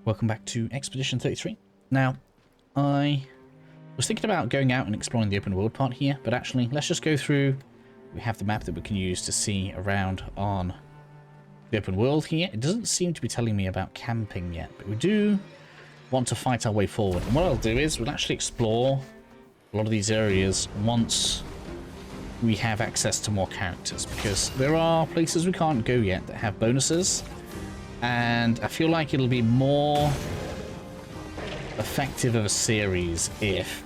Welcome back to Expedition 33. Now, I was thinking about going out and exploring the open world part here, but actually, let's just go through. We have the map that we can use to see around on the open world here. It doesn't seem to be telling me about camping yet, but we do want to fight our way forward. And what I'll do is we'll actually explore a lot of these areas once we have access to more characters, because there are places we can't go yet that have bonuses. And I feel like it'll be more effective of a series if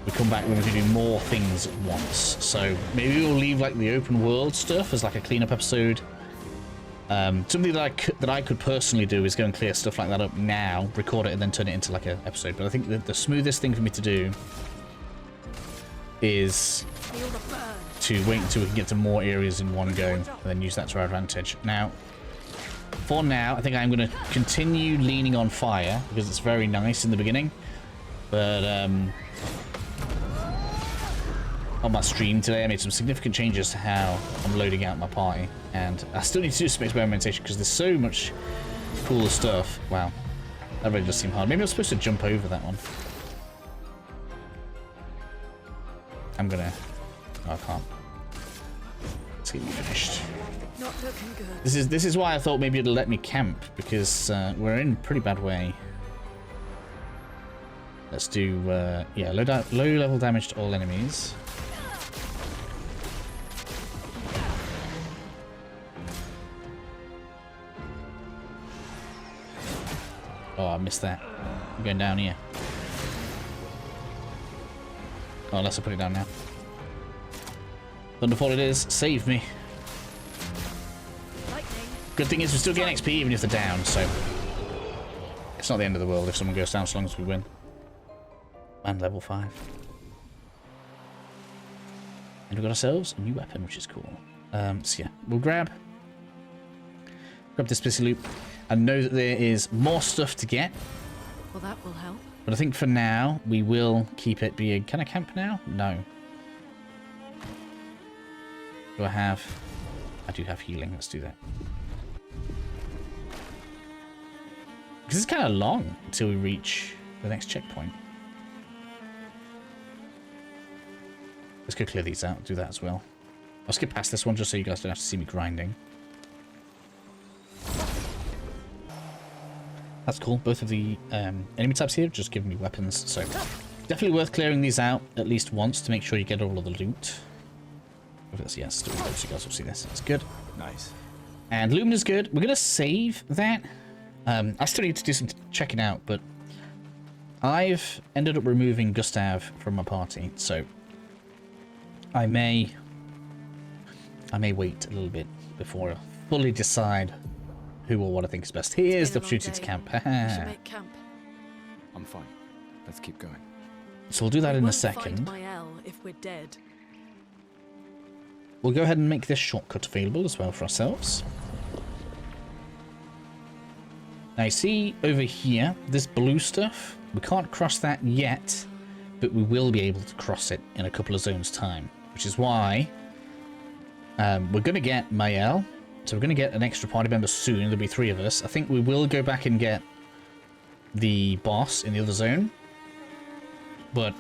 we come back when we can do more things at once. So maybe we'll leave like the open world stuff as like a cleanup episode. Something that I could personally do is go and clear stuff like that up now, record it, and then turn it into like an episode. But I think the smoothest thing for me to do is to wait until we can get to more areas in one go and then use that to our advantage. Now, for now, I think I'm going to continue leaning on fire because it's very nice in the beginning. But on my stream today, I made some significant changes to how I'm loading out my party. And I still need to do some experimentation because there's so much cool stuff. Wow, that really does seem hard. Maybe I'm supposed to jump over that one. I'm gonna... Oh, I can't. Let's get you finished. Not looking good. This is why I thought maybe it'll let me camp, because we're in a pretty bad way. Let's do yeah, low level damage to all enemies. Oh, I missed that. I'm going down here. Oh, unless I put it down now. Thunderfall it is. Save me. Good thing is we still get XP even if they're down, so it's not the end of the world if someone goes down as long as we win. And level 5. And we've got ourselves a new weapon, which is cool. So yeah, we'll grab this pissy loop. I know that there is more stuff to get. Well, that will help. But I think for now, we will keep it being... Can I camp now? No. Do I have... I do have healing. Let's do that. Because it's kind of long until we reach the next checkpoint. Let's go clear these out. Do that as well. I'll skip past this one just so you guys don't have to see me grinding. That's cool. Both of the enemy types here just give me weapons, so definitely worth clearing these out at least once to make sure you get all of the loot. Yes, still close. You guys will see this. It's good. Nice. And Lumina's good. We're gonna save that. I still need to do some checking out, but I've ended up removing Gustav from my party, so I may wait a little bit before I fully decide who or what I think is best. Here's the opportunity to camp. We should make camp. I'm fine. Let's keep going. So we'll do that in a Find second. my L if we're dead. We'll go ahead and make this shortcut available as well for ourselves. Now you see over here, this blue stuff, we can't cross that yet, but we will be able to cross it in a couple of zones' time, which is why we're going to get Mael. So we're going to get an extra party member soon. There'll be 3 of us. I think we will go back and get the boss in the other zone. But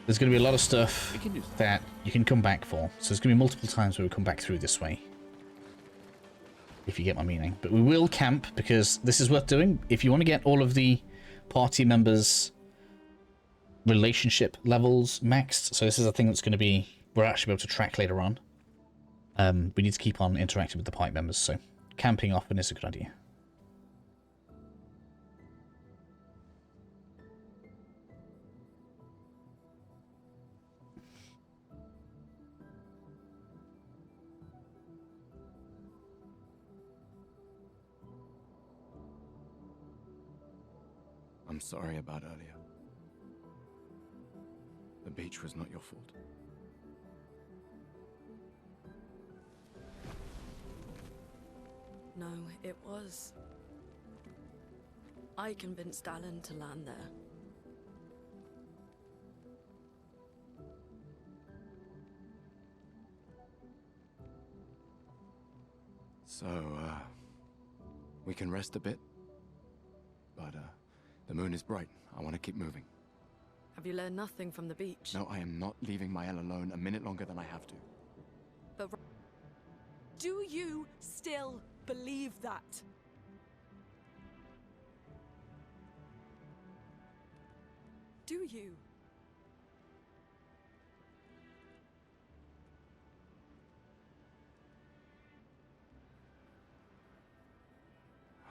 there's going to be a lot of stuff that you can come back for. So there's going to be multiple times where we come back through this way. If you get my meaning. But we will camp because this is worth doing. If you want to get all of the party members' relationship levels maxed. So this is a thing that's going to be... We're actually able to track later on. We need to keep on interacting with the party members, so camping often is a good idea. I'm sorry about earlier. The beach was not your fault. No, it was. I convinced Alan to land there. So, We can rest a bit. But, the moon is bright. I want to keep moving. Have you learned nothing from the beach? No, I am not leaving Mael alone a minute longer than I have to. But do you still believe that? Do you?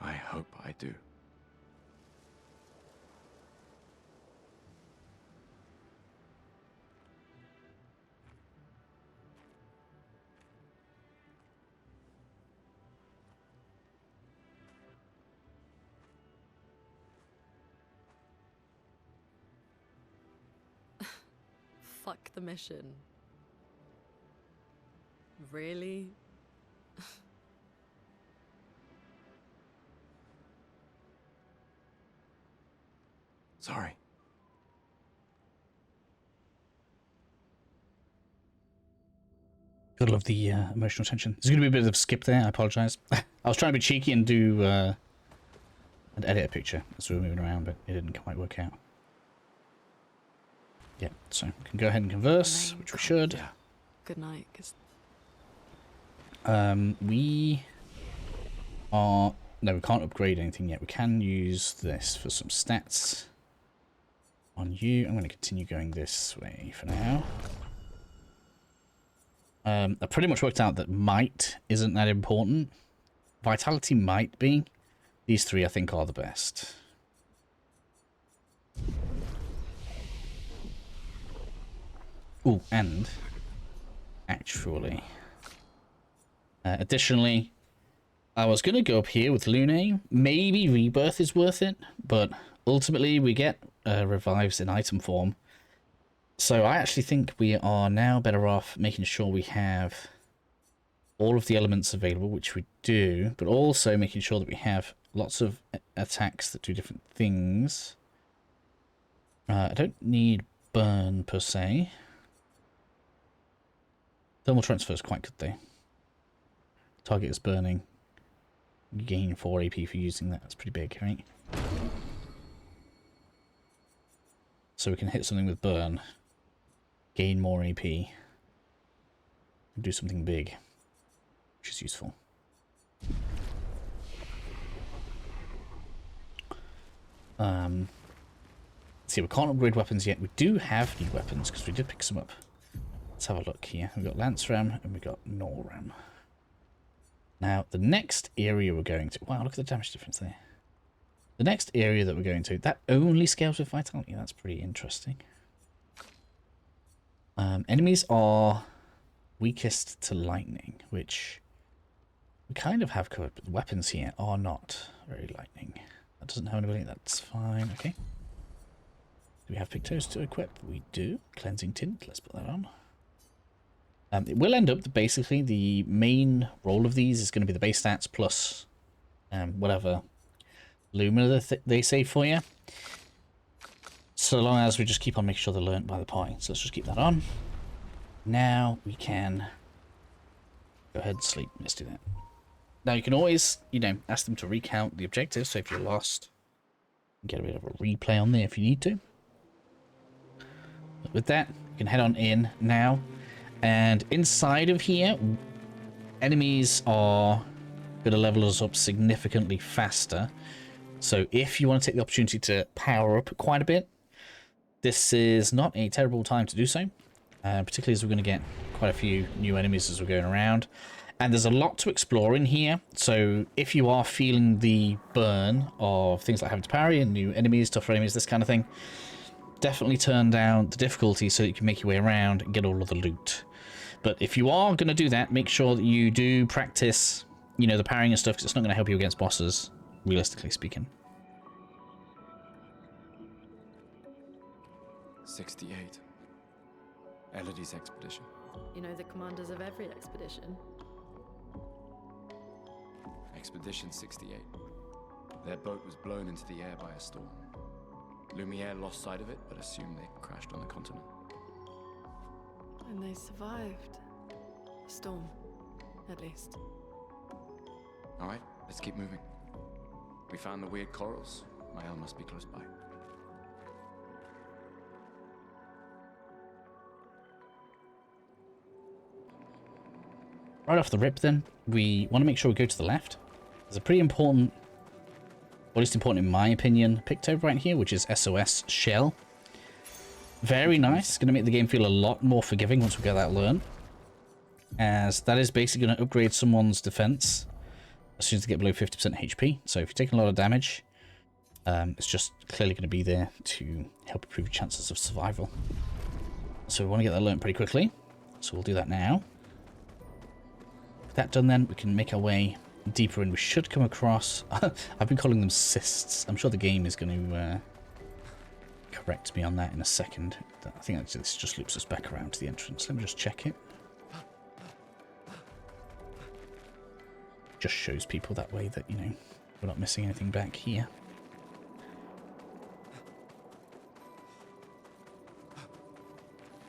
I hope I do. Fuck the mission. Really? Sorry. Gotta love the emotional tension. There's gonna be a bit of a skip there. I apologize. I was trying to be cheeky and do and edit a picture as we were moving around, but it didn't quite work out. Yeah, so we can go ahead and converse, which we should. Yeah. Good night. 'Cause We are... No, we can't upgrade anything yet. We can use this for some stats on you. I'm going to continue going this way for now. I pretty much worked out that might isn't that important. Vitality might be. These three, I think, are the best. Ooh, and... Actually... additionally, I was going to go up here with Lune. Maybe Rebirth is worth it, but ultimately we get revives in item form. So I actually think we are now better off making sure we have all of the elements available, which we do, but also making sure that we have lots of attacks that do different things. I don't need burn per se. Thermal transfer is quite good though. Target is burning. You gain 4 AP for using that. That's pretty big, right? So we can hit something with burn. Gain more AP. Do something big. Which is useful. See, we can't upgrade weapons yet. We do have new weapons because we did pick some up. Let's have a look here. We've got Lance Ram and we've got Nor Ram. Now, the next area we're going to... Wow, look at the damage difference there. The next area that we're going to, that only scales with Vitality. That's pretty interesting. Enemies are weakest to lightning, which we kind of have covered, but the weapons here are not very lightning. That doesn't have anybody. That's fine. Okay. Do we have Pictos to equip? We do. Cleansing Tint. Let's put that on. It will end up that basically the main role of these is going to be the base stats plus whatever Lumina they save for you. So long as we just keep on making sure they're learnt by the party. So let's just keep that on. Now we can go ahead and sleep. Let's do that. Now you can always, you know, ask them to recount the objectives. So if you're lost, get a bit of a replay on there if you need to. But with that, you can head on in now. And inside of here, enemies are going to level us up significantly faster. So if you want to take the opportunity to power up quite a bit, this is not a terrible time to do so. Particularly as we're going to get quite a few new enemies as we're going around. And there's a lot to explore in here. So if you are feeling the burn of things like having to parry and new enemies, tougher enemies, this kind of thing, definitely turn down the difficulty so that you can make your way around and get all of the loot. But if you are going to do that, make sure that you do practice, you know, the parrying and stuff, because it's not going to help you against bosses, realistically speaking. 68. Elodie's expedition. you know the commanders of every expedition. Expedition 68. Their boat was blown into the air by a storm. Lumiere lost sight of it, but assumed they crashed on the continent. And they survived. The storm, at least. All right, let's keep moving. We found the weird corals. Mael must be close by. Right off the rip then, we want to make sure we go to the left. There's a pretty important, or at least important in my opinion, picto right here, which is SOS Shell. Very nice. It's going to make the game feel a lot more forgiving once we get that learned. As that is basically going to upgrade someone's defense as soon as they get below 50% HP. So if you're taking a lot of damage, it's just clearly going to be there to help improve your chances of survival. So we want to get that learned pretty quickly. So we'll do that now. With that done then, we can make our way deeper in. We should come across... I've been calling them cysts. I'm sure the game is going to correct me on that in a second. I think this just loops us back around to the entrance. Let me just check it. Just shows people that way that, you know, we're not missing anything back here.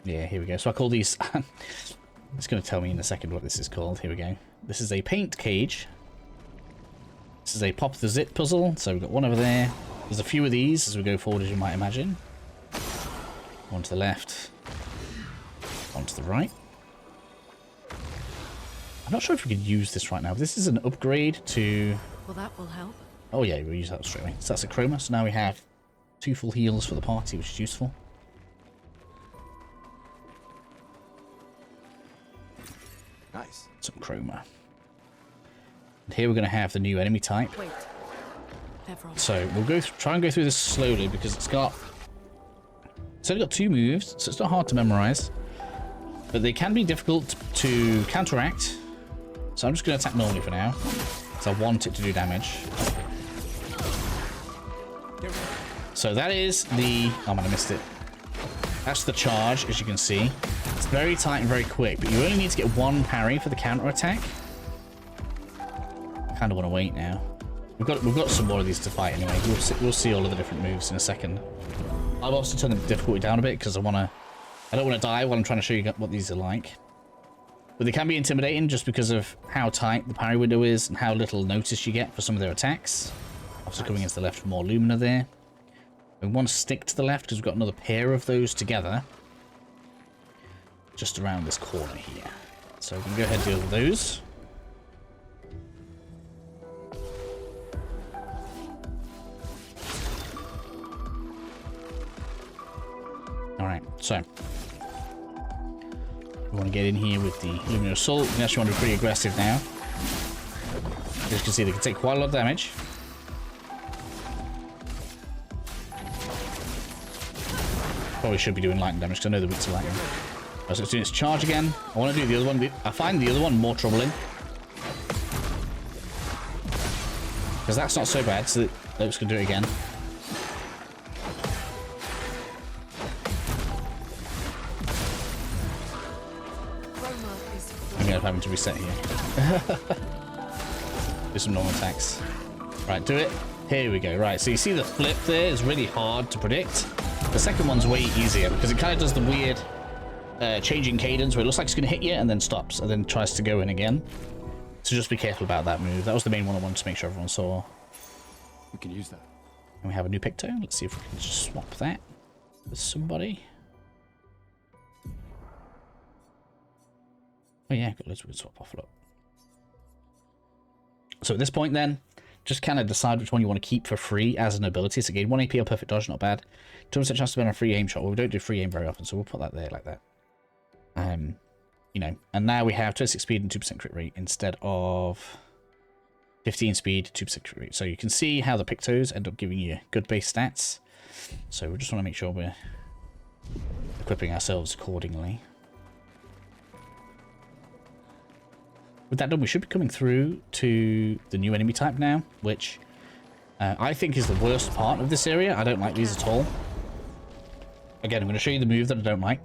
Yeah, here we go. So I call these... It's going to tell me in a second what this is called. Here we go. This is a paint cage. This is a pop the zit puzzle. So we've got one over there. There's a few of these as we go forward, as you might imagine. One to the left. One to the right. I'm not sure if we could use this right now. This is an upgrade to... Well, that will help. Oh yeah, we'll use that straight away. So that's a chroma. So now we have 2 full heals for the party, which is useful. Nice. Some chroma. And here we're going to have the new enemy type. Wait. Everyone. So we'll try and go through this slowly because it's only got 2 moves, so it's not hard to memorize. But they can be difficult to counteract. So I'm just going to attack normally for now, because I want it to do damage. So that is the... Oh man, I missed it. That's the charge, as you can see. It's very tight and very quick, but you only need to get 1 parry for the counter attack. I kind of want to wait now. We've got some more of these to fight anyway. We'll see all of the different moves in a second. I've also turned the difficulty down a bit because I don't want to die while I'm trying to show you what these are like. But they can be intimidating just because of how tight the parry window is and how little notice you get for some of their attacks. Obviously coming into the left for more Lumina there. We want to stick to the left because we've got another pair of those together. Just around this corner here. So we can go ahead and deal with those. Alright, so we want to get in here with the Luminous Assault. We actually want to be pretty aggressive now. As you can see, they can take quite a lot of damage. Probably should be doing lightning damage because I know the weak to lightning. So it's doing its charge again. I want to do the other one. I find the other one more troubling. Because that's not so bad, so Luke's going to do it again. I'm going to have him to reset here. Do some normal attacks. Right, do it. Here we go. Right, so you see the flip there is really hard to predict. The second one's way easier because it kind of does the weird changing cadence where it looks like it's going to hit you and then stops and then tries to go in again. So just be careful about that move. That was the main one I wanted to make sure everyone saw. We can use that. And we have a new picto. Let's see if we can just swap that with somebody. Oh yeah, got loads we can swap off. Look. So at this point then, just kind of decide which one you want to keep for free as an ability. So again, 1 AP or perfect dodge, not bad. 2% chance to spend a free aim shot. Well, we don't do free aim very often, so we'll put that there like that. You know, and now we have 26 speed and 2% crit rate instead of 15 speed, 2% crit rate. So you can see how the pictos end up giving you good base stats. So we just want to make sure we're equipping ourselves accordingly. With that done, we should be coming through to the new enemy type now, which I think is the worst part of this area. I don't like these at all. Again, I'm going to show you the move that I don't like.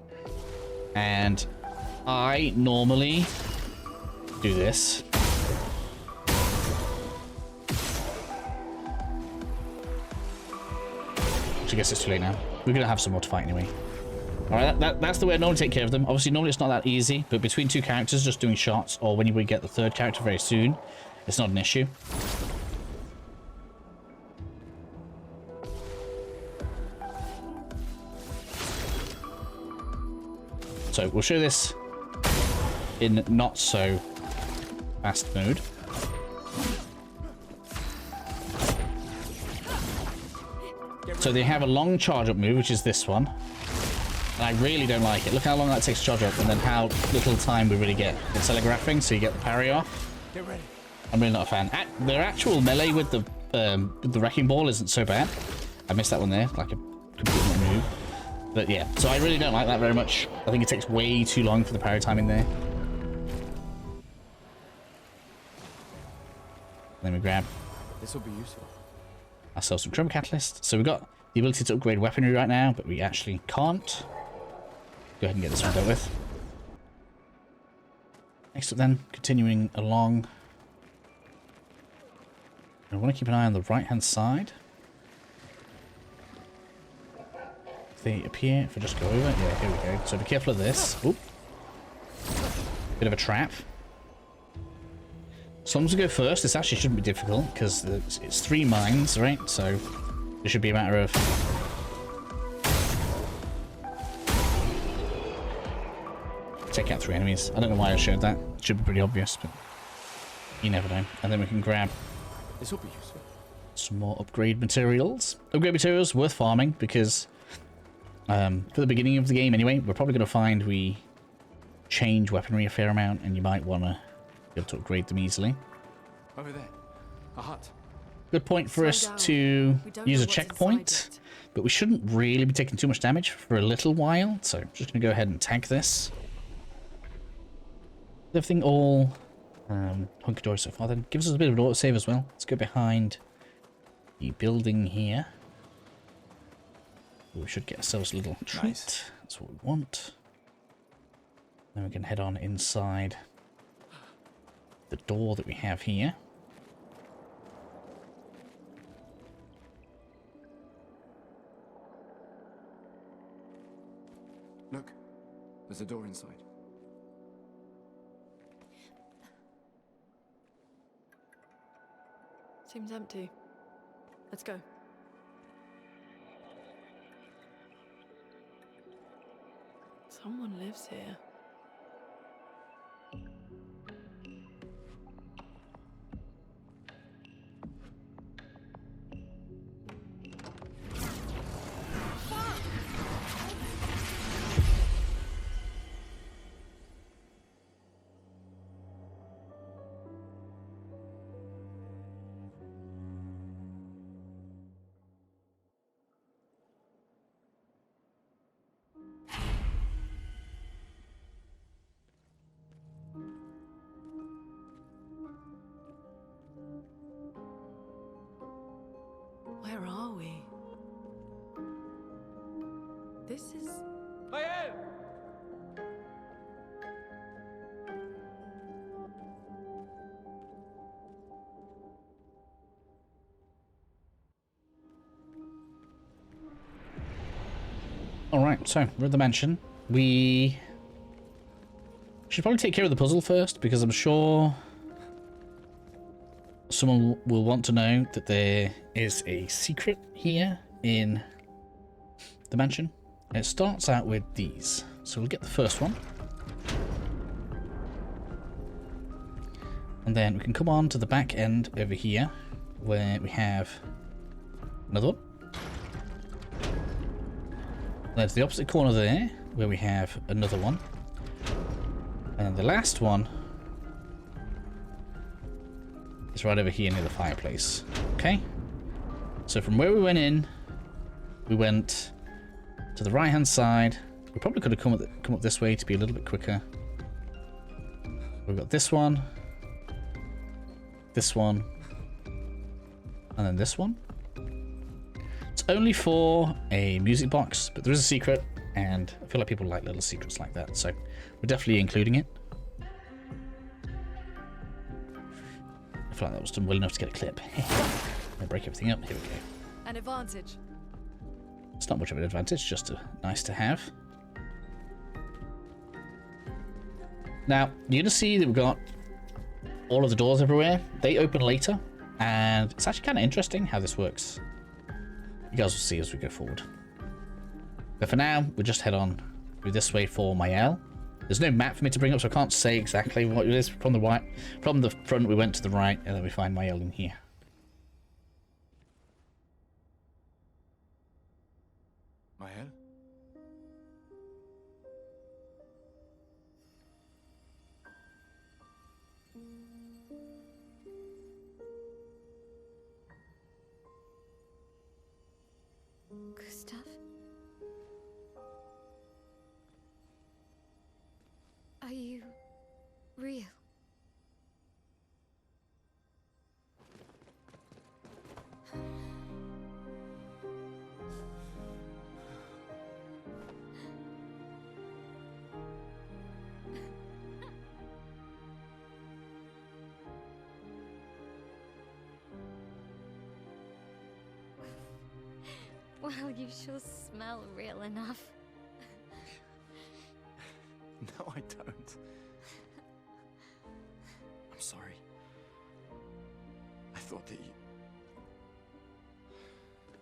And I normally do this. Which I guess it's too late now. We're going to have some more to fight anyway. Alright, that's the way I normally take care of them. Obviously, normally it's not that easy, but between 2 characters, just doing shots, or when we get the 3rd character very soon, it's not an issue. So we'll show this in not so fast mode. So they have a long charge up move, which is this one. And I really don't like it. Look how long that takes to charge up and then how little time we really get. It's telegraphing, so you get the parry off. Get ready. I'm really not a fan. Their actual melee with the wrecking ball isn't so bad. I missed that one there, like a complete move. But yeah, so I really don't like that very much. I think it takes way too long for the parry time in there. Then we grab This will be useful. ourselves some Chrome Catalyst. So we've got the ability to upgrade weaponry right now, but we actually can't. Go ahead and get this one dealt with. Next up then, continuing along. I want to keep an eye on the right-hand side. If they appear, if I just go over, yeah, here we go. So be careful of this. Oop. Bit of a trap. As long as we go first, this actually shouldn't be difficult, because it's 3 mines, right? So it should be a matter of... take out 3 enemies. I don't know why I showed that. It should be pretty obvious, but you never know. And then we can grab This will be useful. some more upgrade materials. Upgrade materials worth farming, because for the beginning of the game anyway, we're probably going to find we change weaponry a fair amount, and you might want to be able to upgrade them easily. Over there. A hut. Good point for Slow us down. to We don't use know a what's checkpoint, inside yet. but we shouldn't really be taking too much damage for a little while, so I'm just going to go ahead and tank this. Everything all hunky-dory so far, then gives us a bit of an autosave as well. Let's go behind the building here. We should get ourselves a little treat. Nice. That's what we want. Then we can head on inside the door that we have here. Look. There's a door inside. Seems empty. Let's go. Someone lives here. Where are we? This is... Alright, so we're at the mansion. We should probably take care of the puzzle first, because I'm sure someone will want to know that there is a secret here in the mansion. And it starts out with these. So we'll get the first one. And then we can come on to the back end over here, where we have another one. There's the opposite corner there, where we have another one. And then the last one is right over here near the fireplace. Okay? So from where we went in, we went to the right-hand side. We probably could have come up this way to be a little bit quicker. We've got this one, and then this one. It's only for a music box, but there is a secret, and I feel like people like little secrets like that, so we're definitely including it. I feel like that was done well enough to get a clip. I'll break everything up. Here we go. an advantage. It's not much of an advantage, just nice to have. Now, you're going to see that we've got all of the doors everywhere. They open later, and it's actually kind of interesting how this works. You guys will see as we go forward. But for now, we'll just head on through this way for Mael. There's no map for me to bring up, so I can't say exactly what it is. From the right, from the front, we went to the right, and then we find Mael in here. Mael? Gustav? Are you real? Well, you sure smell real enough. No, I don't. I'm sorry. I thought that you...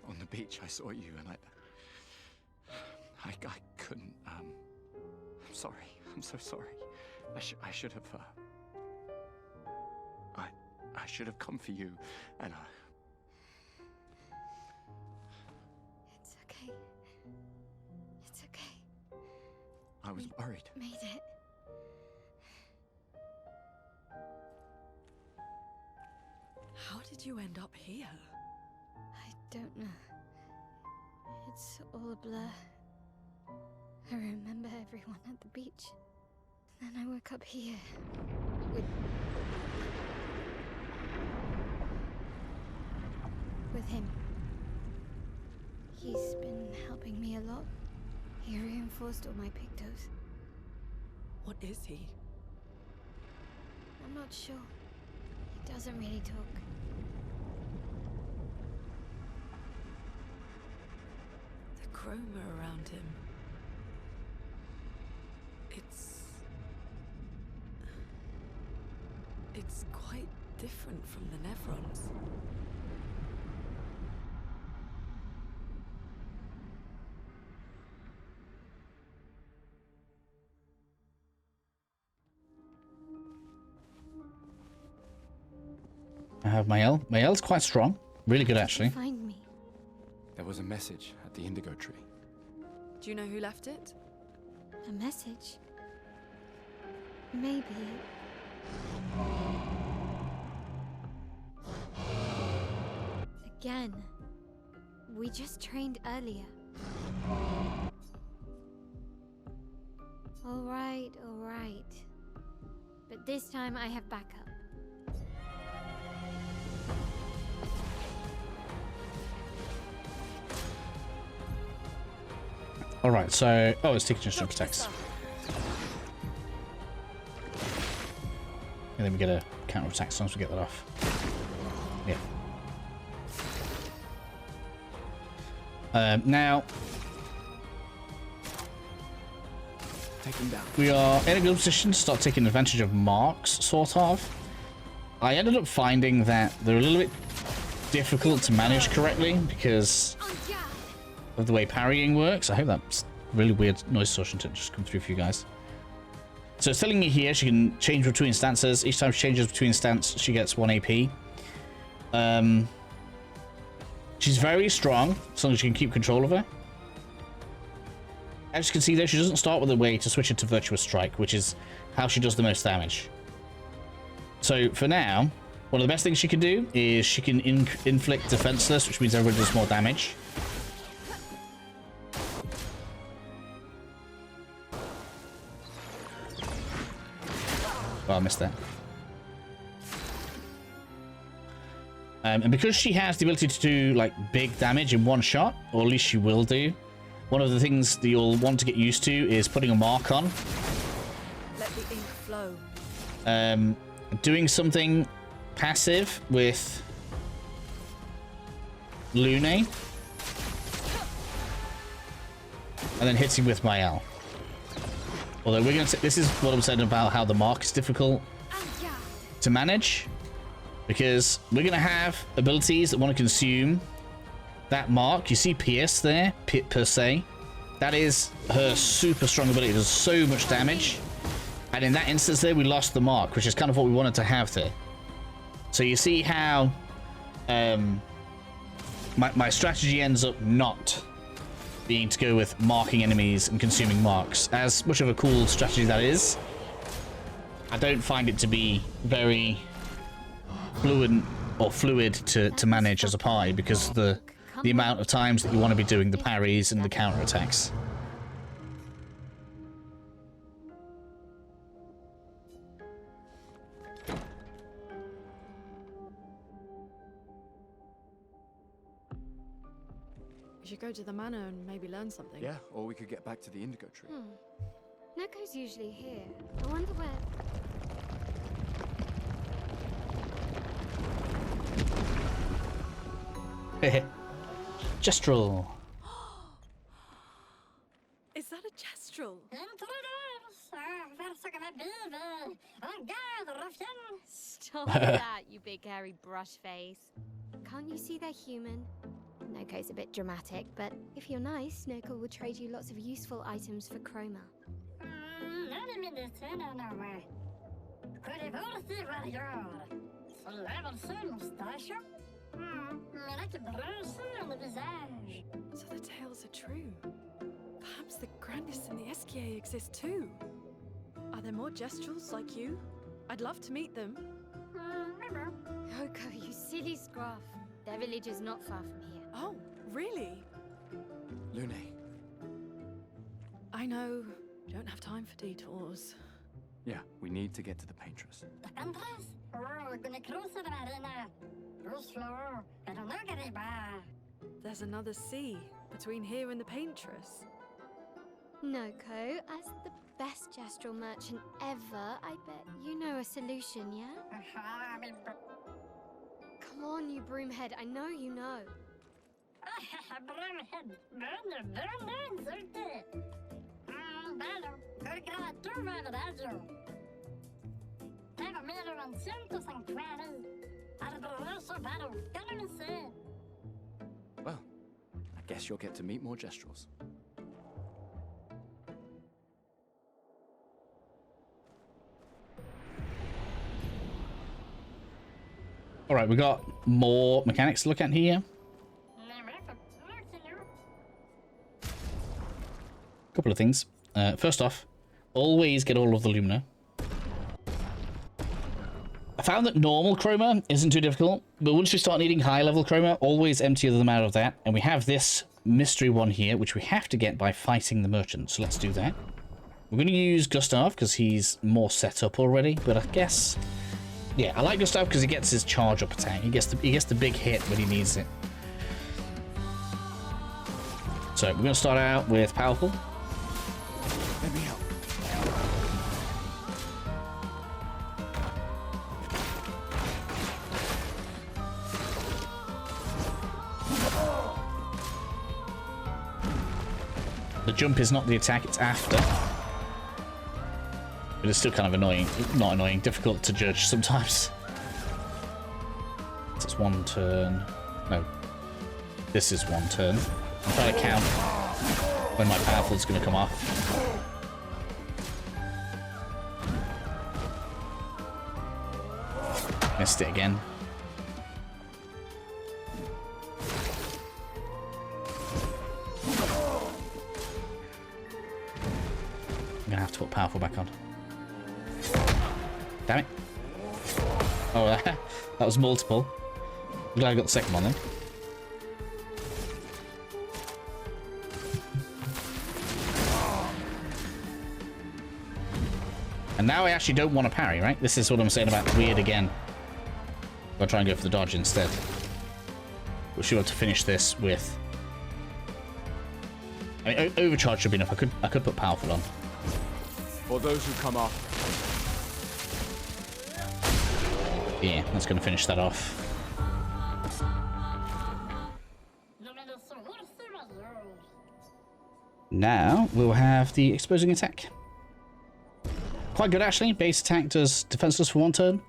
On the beach, I saw you and I couldn't, I'm sorry. I'm so sorry. I should have, I should have come for you and It's okay. It's okay. I was worried. Made it. How did you end up here? I don't know. It's all a blur. I remember everyone at the beach. Then I woke up here. With him. He's been helping me a lot. He reinforced all my pictos. What is he? I'm not sure. He doesn't really talk. The chroma around him. It's quite different from the Nevrons. I have Mael. Mael's quite strong. Really good, actually. Find me. There was a message at the indigo tree. Do you know who left it? A message? Maybe. Again. We just trained earlier. All right. But this time I have backup. Alright, so... Oh, it's taking just protects. And then we get a counter attack as soon as we get that off. Yeah. Now... Take him down. We are in a good position to start taking advantage of marks, sort of. I ended up finding that they're a little bit difficult to manage correctly because of the way parrying works. I hope that's really weird noise distortion to just come through for you guys. So it's telling me here she can change between stances. Each time she changes between stance, she gets 1 AP. She's very strong, as long as you can keep control of her. As you can see there, she doesn't start with a way to switch into Virtuous Strike, which is how she does the most damage. So for now, one of the best things she can do is she can inflict defenseless, which means everybody does more damage. Oh, I missed that. And because she has the ability to do like big damage in one shot, or at least she will do, one of the things that you'll want to get used to is putting a mark on. Let the ink flow. Doing something passive with Lune, and then hitting with Mael. Although we're going to say, this is what I'm saying about how the mark is difficult to manage, because we're going to have abilities that want to consume that mark. You see Pierce there, per se. That is her super strong ability. It does so much damage. And in that instance there, we lost the mark, which is kind of what we wanted to have there. So you see how my strategy ends up not being to go with marking enemies and consuming marks. As much of a cool strategy that is, I don't find it to be very fluid to manage as a pie, because the amount of times that you want to be doing the parries and the counterattacks. We should go to the manor and maybe learn something. Yeah, or we could get back to the indigo tree. Neko's usually here. I wonder where... Gestrel. Is that a gestrel? Stop that, you big hairy brush face. Can't you see they're human? Neko's a bit dramatic, but if you're nice, Neko will trade you lots of useful items for chroma. So the tales are true. Perhaps the grandest and the Esquier exist too. Are there more gestrels like you? I'd love to meet them. Neko, you silly scruff. Their village is not far from here. Oh, really? Lune, I know. Don't have time for detours. yeah, we need to get to the Paintress. There's another sea between here and the Paintress. Noko, as the best gestrel merchant ever, I bet you know a solution, yeah? Come on, you broomhead, I know you know. Well, I guess you'll get to meet more gestrels. All right, we got more mechanics to look at here. Couple of things. First off, always get all of the lumina. I found that normal chroma isn't too difficult, but once you start needing high level chroma, always empty them out of that. And we have this mystery one here, which we have to get by fighting the merchant. So let's do that. We're going to use Gustav because he's more set up already, but I guess, yeah, I like Gustav because he gets his charge up attack. He gets the big hit when he needs it. So we're going to start out with powerful. Let me help. The jump is not the attack, it's after. But it's still kind of annoying. Not annoying, difficult to judge sometimes. So it's one turn. No. This is one turn. I'm trying to count when my powerful is going to come off. Missed it again. I'm gonna have to put powerful back on. Damn it. Oh, that was multiple. I'm glad I got the second one then. And now I actually don't want to parry, right? This is what I'm saying about weird again. I'll try and go for the dodge instead. We should be able to finish this with... I mean, overcharge should be enough. I could put powerful on. For those who come up. Yeah, that's going to finish that off. Now we'll have the exposing attack. Quite good actually. Base attack does defenseless for one turn.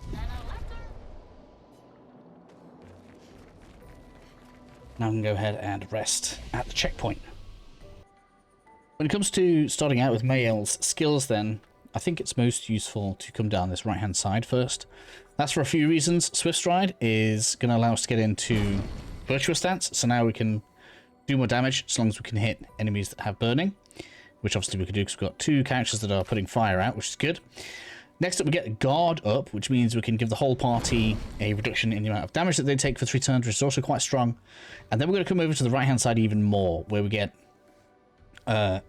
Now I can go ahead and rest at the checkpoint. When it comes to starting out with Mael's skills then, I think it's most useful to come down this right-hand side first. That's for a few reasons. Swift Stride is going to allow us to get into virtuous stance, so now we can do more damage as long as we can hit enemies that have burning, which obviously we can do because we've got 2 characters that are putting fire out, which is good. Next up, we get guard up, which means we can give the whole party a reduction in the amount of damage that they take for 3 turns, which is also quite strong. And then we're going to come over to the right-hand side even more, where we get a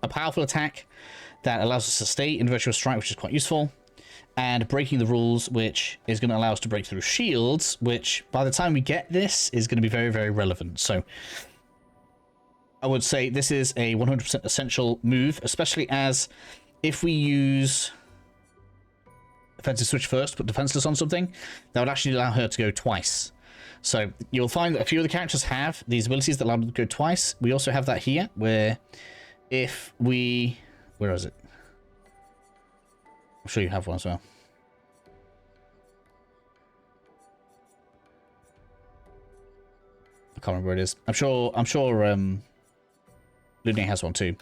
powerful attack that allows us to stay in virtuous strike, which is quite useful, and breaking the rules, which is going to allow us to break through shields, which by the time we get this is going to be very, very relevant. So I would say this is a 100% essential move, especially as if we use offensive switch first, put defenseless on something, that would actually allow her to go twice. So you'll find that a few of the characters have these abilities that allow them to go twice. We also have that here, where if we... Where is it? I'm sure you have one as well. I can't remember where it is. I'm sure Lune has one too.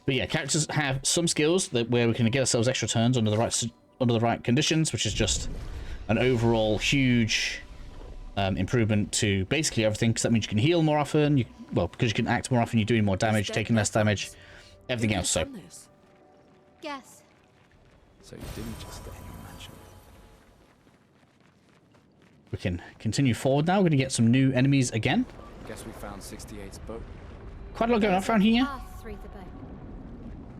But yeah, characters have some skills that where we can get ourselves extra turns under the right conditions, which is just an overall huge improvement to basically everything, because that means you can heal more often. Well, because you can act more often, you're doing more damage, taking less damage, everything else. So Guess. So you didn't just get in your mansion. we can continue forward now. We're going to get some new enemies again. Guess we found 68's boat. Quite a lot going on around here. Path through the boat.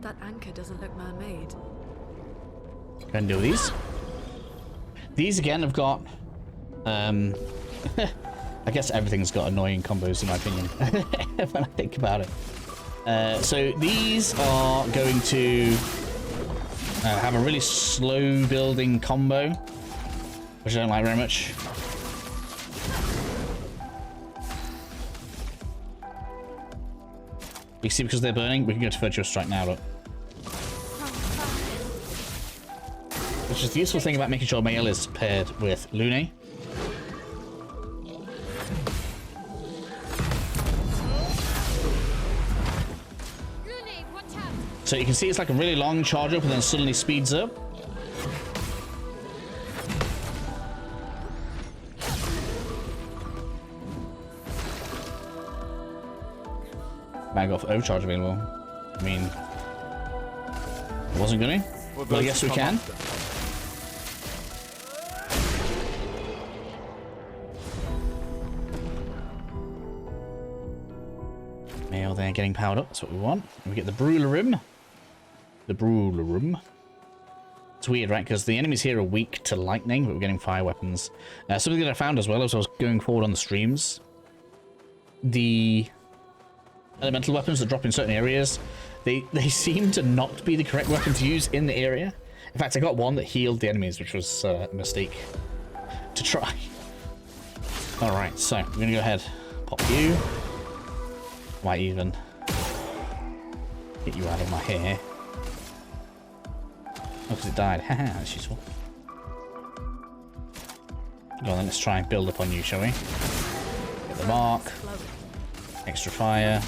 That anchor doesn't look man-made. Go ahead and do these. These again have got I guess everything's got annoying combos in my opinion when I think about it. So these are going to have a really slow building combo, which I don't like very much. You see, because they're burning, we can go to Virtuous Strike now, look. Which is the useful thing about making sure Mael is paired with Lune. So you can see it's like a really long charge up and then suddenly speeds up. Bag off overcharge available. I mean, I wasn't gonna. But I guess we can. Mail there getting powered up. That's what we want. And we get the Brawler Room. The Brawler Room. It's weird, right? Because the enemies here are weak to lightning, but we're getting fire weapons. Something that I found as well as I was going forward on the streams. The elemental weapons that drop in certain areas, they seem to not be the correct weapon to use in the area. In fact, I got one that healed the enemies, which was a mistake to try. Alright, so we're going to go ahead, pop you. Might even get you out of my hair. Oh, because it died. Haha, that's useful. Go on then, let's try and build up on you, shall we? Get the mark. Extra fire.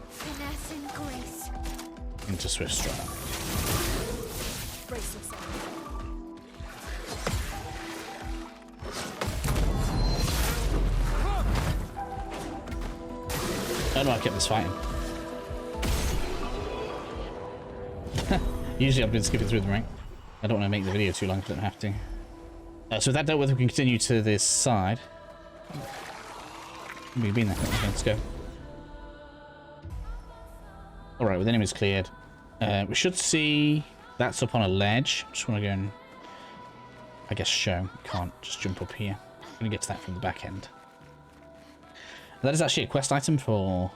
Finesse and grace. Into Swift Strike. Brace yourself. Oh no, I kept this fighting. Usually I've been skipping through the rank. I don't want to make the video too long if I don't have to. So with that dealt with, we can continue to this side. We've been there. Okay, let's go. Alright, with enemies cleared. We should see that's up on a ledge. Just want to go and, I guess, show. Can't just jump up here. I'm going to get to that from the back end. That is actually a quest item for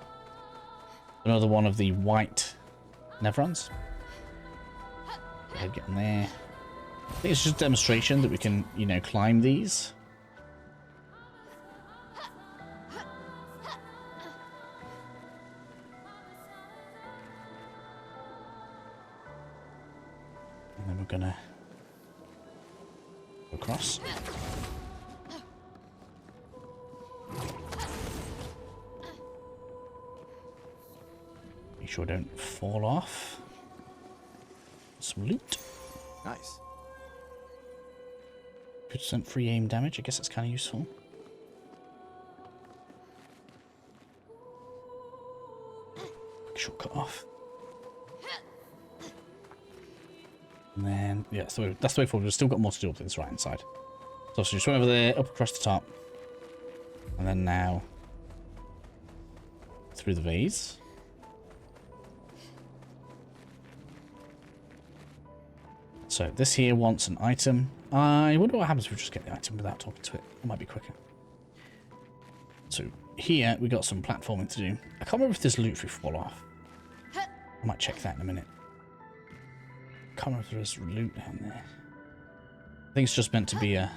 another one of the white Nevrons. Go ahead, get in there. I think it's just a demonstration that we can, you know, climb these. And then we're gonna go across. Make sure I don't fall off. some loot. Nice. 50% free aim damage. I guess that's kind of useful. Quick shortcut off. And then, yeah, that's the way forward. We've still got more to do up to this right hand side. So just went over there, up across the top. And then now through the vase. So this here wants an item. I wonder what happens if we just get the item without talking to it. It might be quicker. So here we got some platforming to do. I can't remember if there's loot if we fall off. I might check that in a minute. Can't remember if there's loot down there. I think it's just meant to be a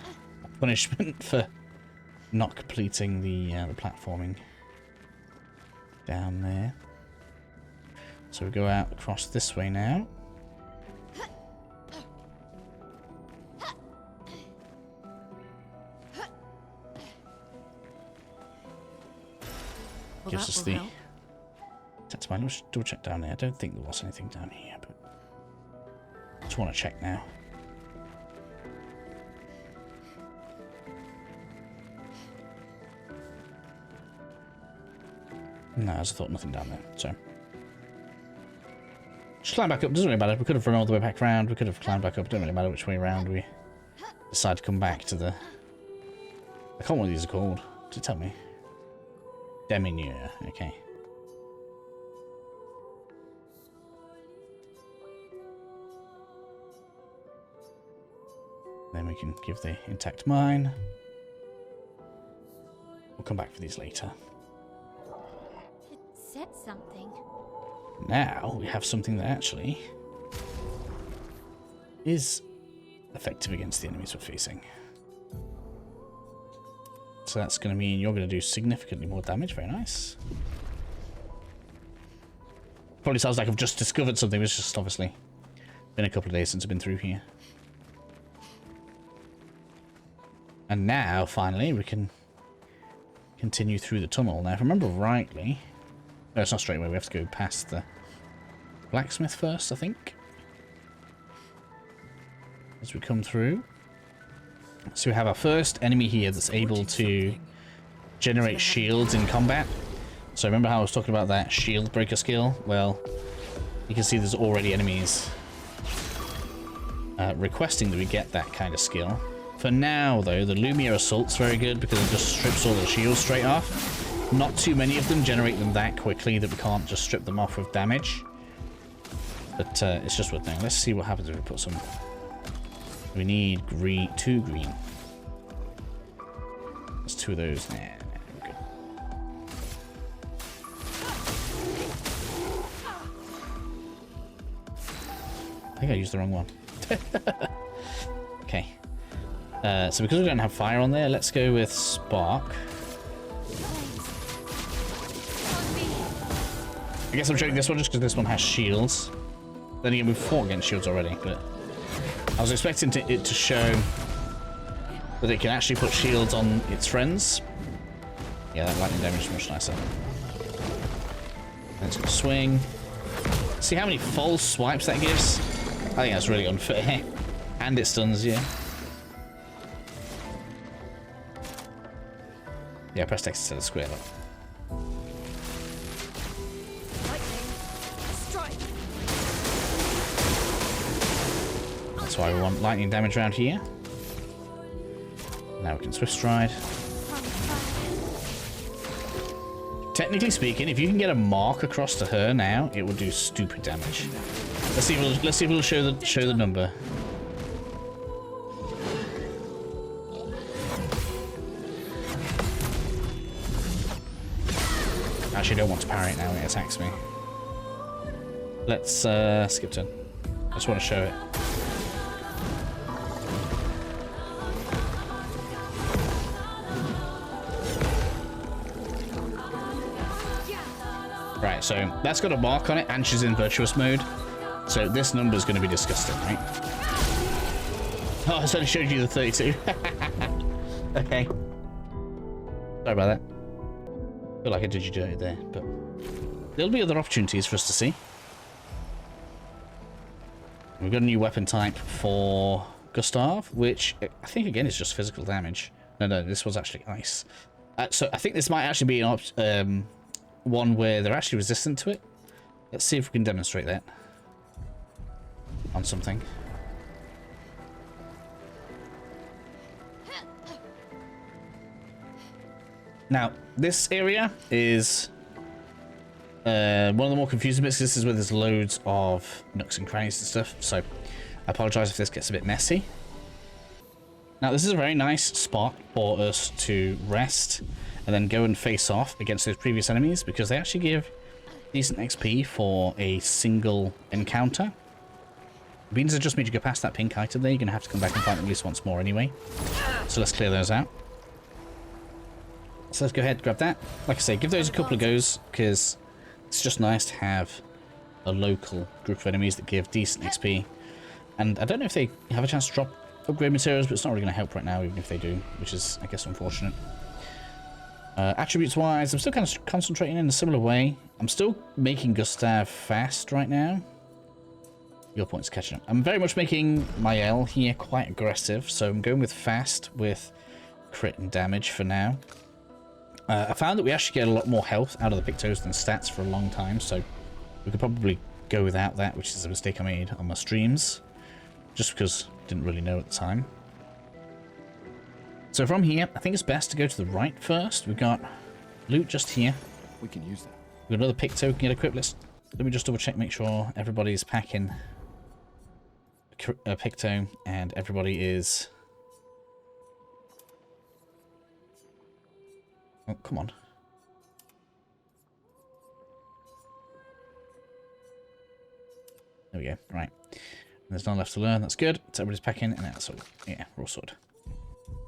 punishment for not completing the platforming down there. So we go out across this way now. Gives us the... That's mine. Let's double check down there. I don't think there was anything down here, but I just want to check now. No, as I thought, nothing down there. So just climb back up. Doesn't really matter. We could have run all the way back around. We could have climbed back up. Doesn't really matter which way around we decide to come back to the... I can't remember what these are called. Does it tell me? Deminure. Okay. Then we can give the intact mine. We'll come back for these later. It said something. Now we have something that actually is effective against the enemies we're facing. So that's going to mean you're going to do significantly more damage. Very nice. Probably sounds like I've just discovered something. It's just obviously been a couple of days since I've been through here. And now, finally, we can continue through the tunnel. Now, if I remember rightly... No, it's not straight away. We have to go past the blacksmith first, I think. As we come through. So we have our first enemy here that's able to generate shields in combat. So remember how I was talking about that shield breaker skill? Well, you can see there's already enemies requesting that we get that kind of skill. For now, though, the Lumiere Assault's very good because it just strips all the shields straight off. Not too many of them generate them that quickly that we can't just strip them off with damage. But it's just worth knowing. Let's see what happens if we put some... We need green, 2 green. There's 2 of those. Nah, we're good. I think I used the wrong one. Okay. So because we don't have fire on there, let's go with spark. I guess I'm showing this one just because this one has shields. Then again, we've fought against shields already, but I was expecting it to show that it can actually put shields on its friends. Yeah, that lightning damage is much nicer. Let's go swing. See how many false swipes that gives? I think that's really unfair. And it stuns you. Yeah, press X instead of square. Look. That's why we want lightning damage around here. Now we can swift stride. Technically speaking, if you can get a mark across to her now, it will do stupid damage. Let's see if it'll show the number. Actually, I don't want to parry it now when it attacks me. Let's skip turn. I just want to show it. Right, so that's got a mark on it, and she's in virtuous mode. So this number is going to be disgusting, right? Oh, I only showed you the 32. Okay. Sorry about that. I feel like I did you dirty there, but there'll be other opportunities for us to see. We've got a new weapon type for Gustav, which I think again is just physical damage. No, this was actually ice. So I think this might actually be an one where they're actually resistant to it. Let's see if we can demonstrate that on something. Now, this area is one of the more confusing bits. This is where there's loads of nooks and crannies and stuff, so I apologize if this gets a bit messy. Now, this is a very nice spot for us to rest and then go and face off against those previous enemies, because they actually give decent XP for a single encounter. It means it just means you go past that pink item there. You're going to have to come back and fight at least once more anyway. So let's clear those out. So let's go ahead and grab that. Like I say, give those a couple of goes, because it's just nice to have a local group of enemies that give decent XP. And I don't know if they have a chance to drop upgrade materials, but it's not really going to help right now, even if they do, which is, I guess, unfortunate. Attributes-wise, I'm still kind of concentrating in a similar way. I'm still making Gustav fast right now. Your point's catching up. I'm very much making my L here quite aggressive, so I'm going with fast with crit and damage for now. I found that we actually get a lot more health out of the Pictos than stats for a long time, so we could probably go without that, which is a mistake I made on my streams, just because I didn't really know at the time. So from here, I think it's best to go to the right first. We've got loot just here. We can use that. We've got another Picto we can get equipped. Let me just double check, make sure everybody's packing a Picto and everybody is... Oh, come on. There we go. Right. There's none left to learn. That's good. So everybody's packing, and that's all. Yeah, we're all sorted.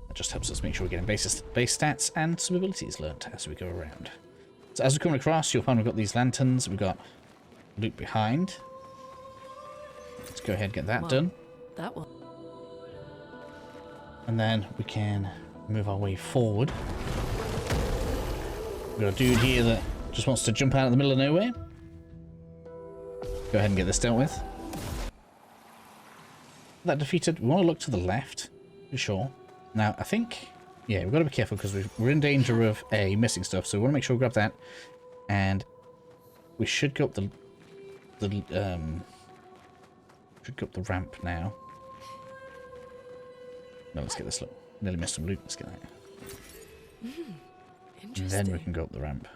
That just helps us make sure we're getting base stats and some abilities learnt as we go around. So as we're coming across, you'll find we've got these lanterns. We've got loot behind. Let's go ahead and get that done. That one. And then we can move our way forward. We've got a dude here that just wants to jump out of the middle of nowhere. Go ahead and get this dealt with. That defeated. We want to look to the left, for sure. Now, I think, yeah, we've got to be careful because we're in danger of missing stuff, so we want to make sure we grab that. And we should go up the ramp now. No, let's get this look. Nearly missed some loot. Let's get that. And then we can go up the ramp.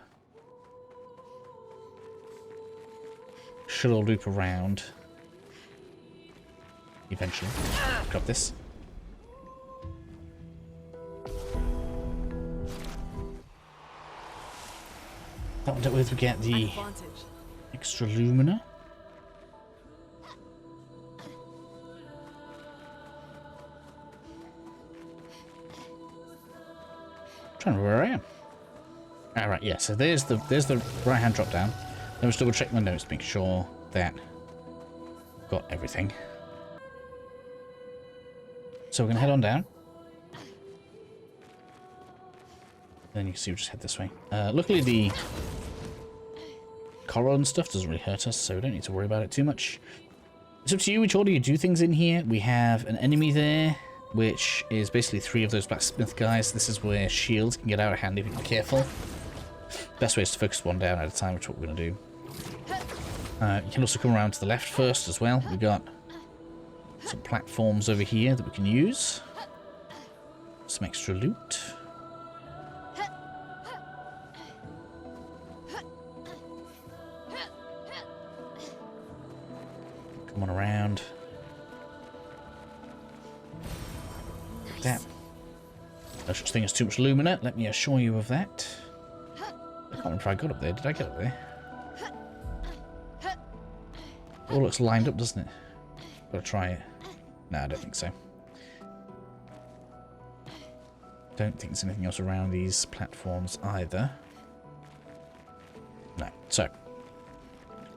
Should all loop around. Eventually. Grab this. That one dealt with, we get the extra lumina. Trying to remember where I am. Alright, yeah, so there's the right hand drop down. Then we'll just double check my notes, make sure that I've got everything. So we're gonna head on down. Then you can see we just head this way. Luckily the coral and stuff doesn't really hurt us, so we don't need to worry about it too much. It's up to you which order you do things in here. We have an enemy there, which is basically 3 of those blacksmith guys. This is where shields can get out of hand if you're not careful. Best way is to focus one down at a time, which is what we're going to do. You can also come around to the left first as well. We've got some platforms over here that we can use. Some extra loot. Come on around. Damn. No such thing as too much lumina, let me assure you of that. I can't remember if I got up there. Did I get up there? It all looks lined up, doesn't it? Gotta try it. No, I don't think so. Don't think there's anything else around these platforms either. No. So,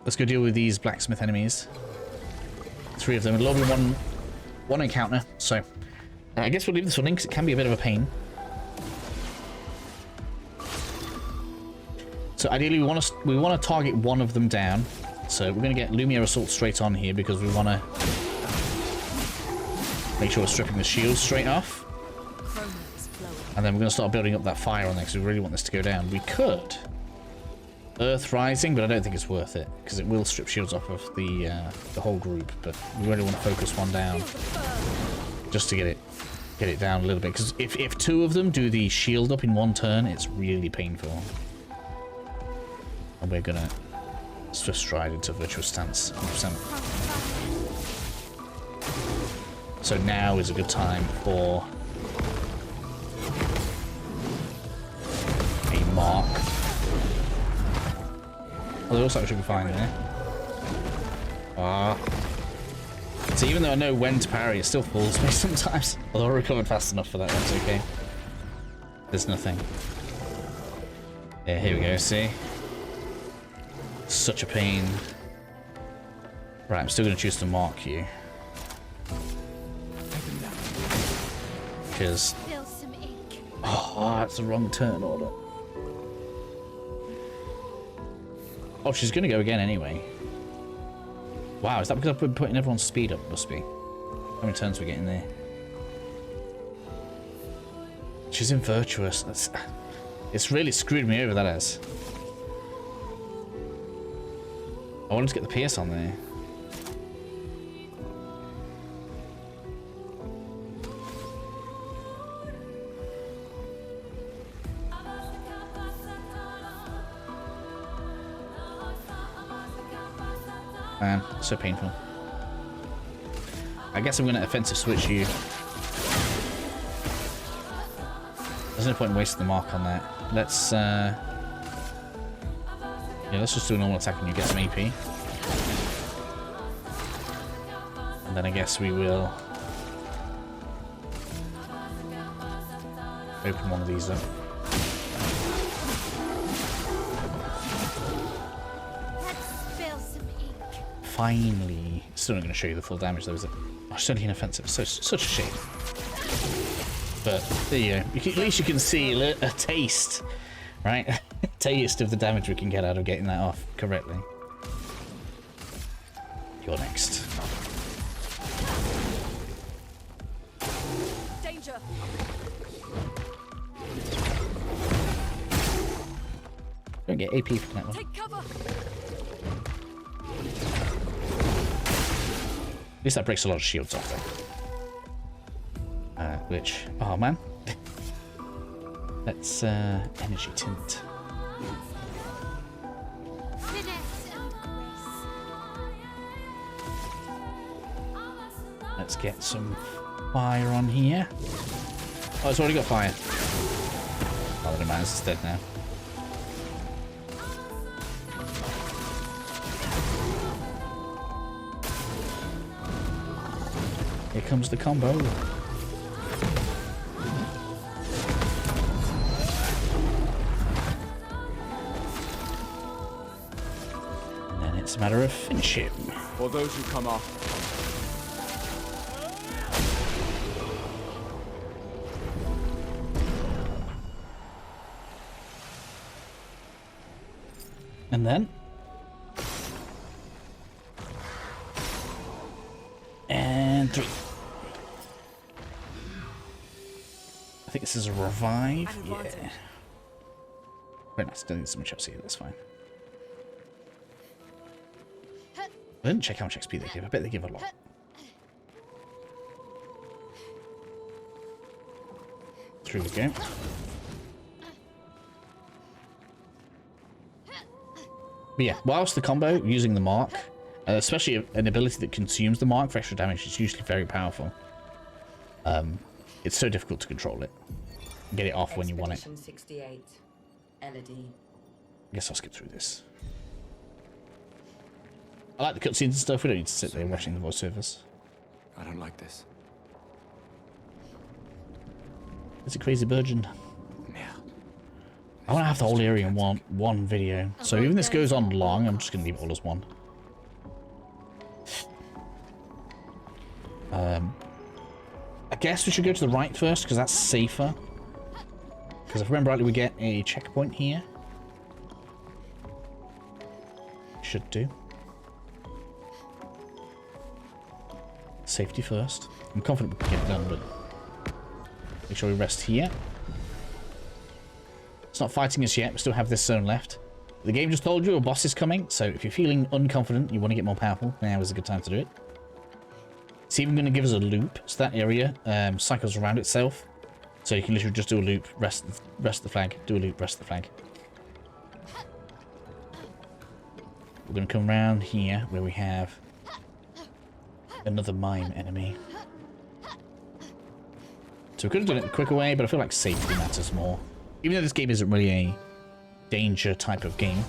let's go deal with these blacksmith enemies. 3 of them. It'll all be one encounter. So, I guess we'll leave this one in because it can be a bit of a pain. So ideally we want to target one of them down. So we're going to get Lumiere Assault straight on here because we want to Make sure we're stripping the shield straight off. And then we're going to start building up that fire on there because we really want this to go down. We could Earth Rising, but I don't think it's worth it because it will strip shields off of the whole group. But we really want to focus one down just to get it down a little bit. Because if two of them do the shield up in one turn, it's really painful. And we're going to Swift Stride into Virtuous Stance 100%. So now is a good time for a mark. Although it looks like we should be fine there. So even though I know when to parry, it still falls me sometimes. Although I recovered fast enough for that, that's okay. There's nothing. Yeah, here we go, see? Such a pain. Right, I'm still going to choose to mark you. Because... oh, that's the wrong turn order. Oh, she's going to go again anyway. Wow, is that because I've been putting everyone's speed up? Must be. How many turns are we getting there? She's in Virtuous. It's really screwed me over, that is. I wanted to get the PS on there. Man, so painful. I guess I'm going to offensive switch you. There's no point in wasting the mark on that. Let's yeah, let's just do a normal attack and you get some AP. And then I guess we will open one of these up. Finally, still not going to show you the full damage. There was it's only an offensive. Such a shame. But there you go. At least you can see a taste, right? A taste of the damage we can get out of getting that off correctly. You're next. Danger. Don't get AP from that one. Take cover. At least that breaks a lot of shields off though. Which, oh man. Let's energy tint. Let's get some fire on here. Oh, it's already got fire. Oh, the man is dead now. Here comes the combo. And then it's a matter of finishing. For those who come off. And then and 3. I think this is a revive. Yeah. Very nice. Don't need so much XP. That's fine. I didn't check how much XP they give. I bet they give a lot. Through we go. But yeah, whilst the combo using the mark, especially an ability that consumes the mark for extra damage, is usually very powerful. It's so difficult to control it. Get it off when you want it. 68. LED. I guess I'll skip through this. I like the cutscenes and stuff. We don't need to sit there watching the voiceovers. I don't like this. It's a crazy virgin. I want to have the whole area in one video. So even this goes on long, I'm just going to leave it all as one. I guess we should go to the right first, because that's safer. Because if I remember rightly, we get a checkpoint here. Should do. Safety first. I'm confident we can get it done, but make sure we rest here. It's not fighting us yet. We still have this zone left. The game just told you a boss is coming, so if you're feeling unconfident, you want to get more powerful, now is a good time to do it. It's even going to give us a loop, so that area cycles around itself. So you can literally just do a loop, rest the flag, do a loop, rest the flag. We're going to come around here where we have another mime enemy. So we could have done it the quicker way, but I feel like safety matters more. Even though this game isn't really a danger type of game.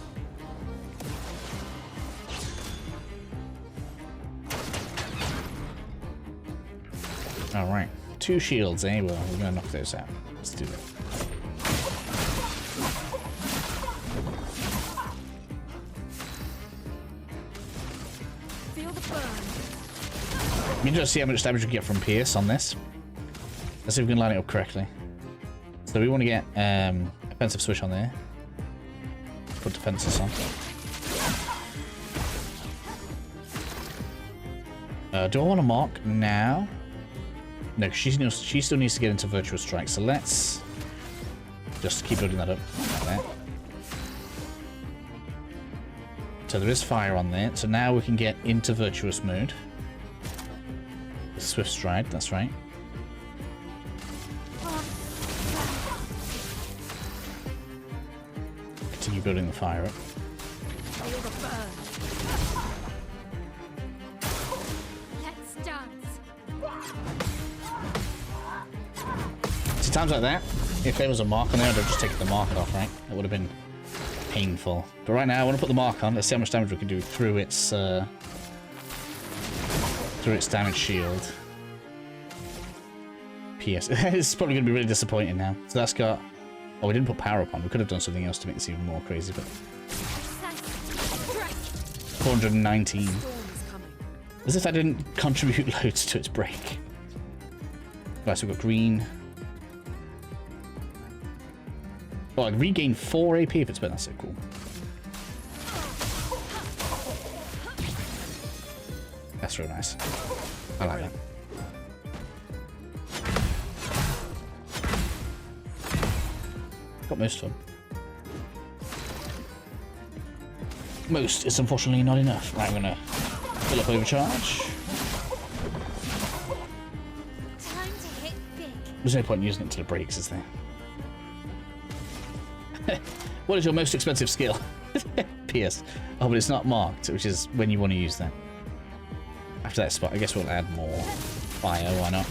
Alright. 2 shields, eh? Well, we're gonna knock those out. Let's do that. Feel the burn. You can just see how much damage we get from Pierce on this. Let's see if we can line it up correctly. So we want to get offensive switch on there. Put defenses on. Do I want to mark now? No, she still needs to get into virtual strike. So let's just keep building that up like that. So there is fire on there. So now we can get into virtuous mode. Swift stride, that's right. Continue building the fire up. Feel the burn. Let's dance. See, times like that, if there was a mark on there, I'd have just taken the mark off, right? That would have been painful. But right now, I want to put the mark on. Let's see how much damage we can do through its damage shield. PS. It's probably going to be really disappointing now. So that's got... Oh, we didn't put power up on. We could have done something else to make this even more crazy, but... 419. Storm is coming. As if I didn't contribute loads to its break. Right, so we've got green. Oh, I regain 4 AP if it's been. That's so cool. That's real nice. I like that. Got most of them. Most is unfortunately not enough. Right, I'm gonna fill up overcharge. Time to hit big. There's no point in using it until it breaks, is there? What is your most expensive skill? PS. Oh, but it's not marked, which is when you want to use that. After that spot, I guess we'll add more fire, why not?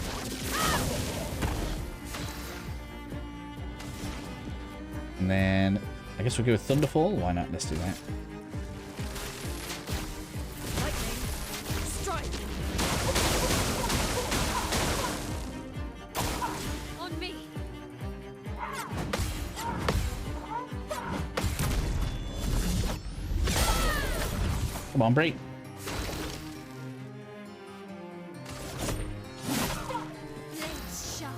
And then, I guess we'll go with Thunderfall, why not? Let's do that. Lightning. Strike. On me. Come on, break. Blades sharp.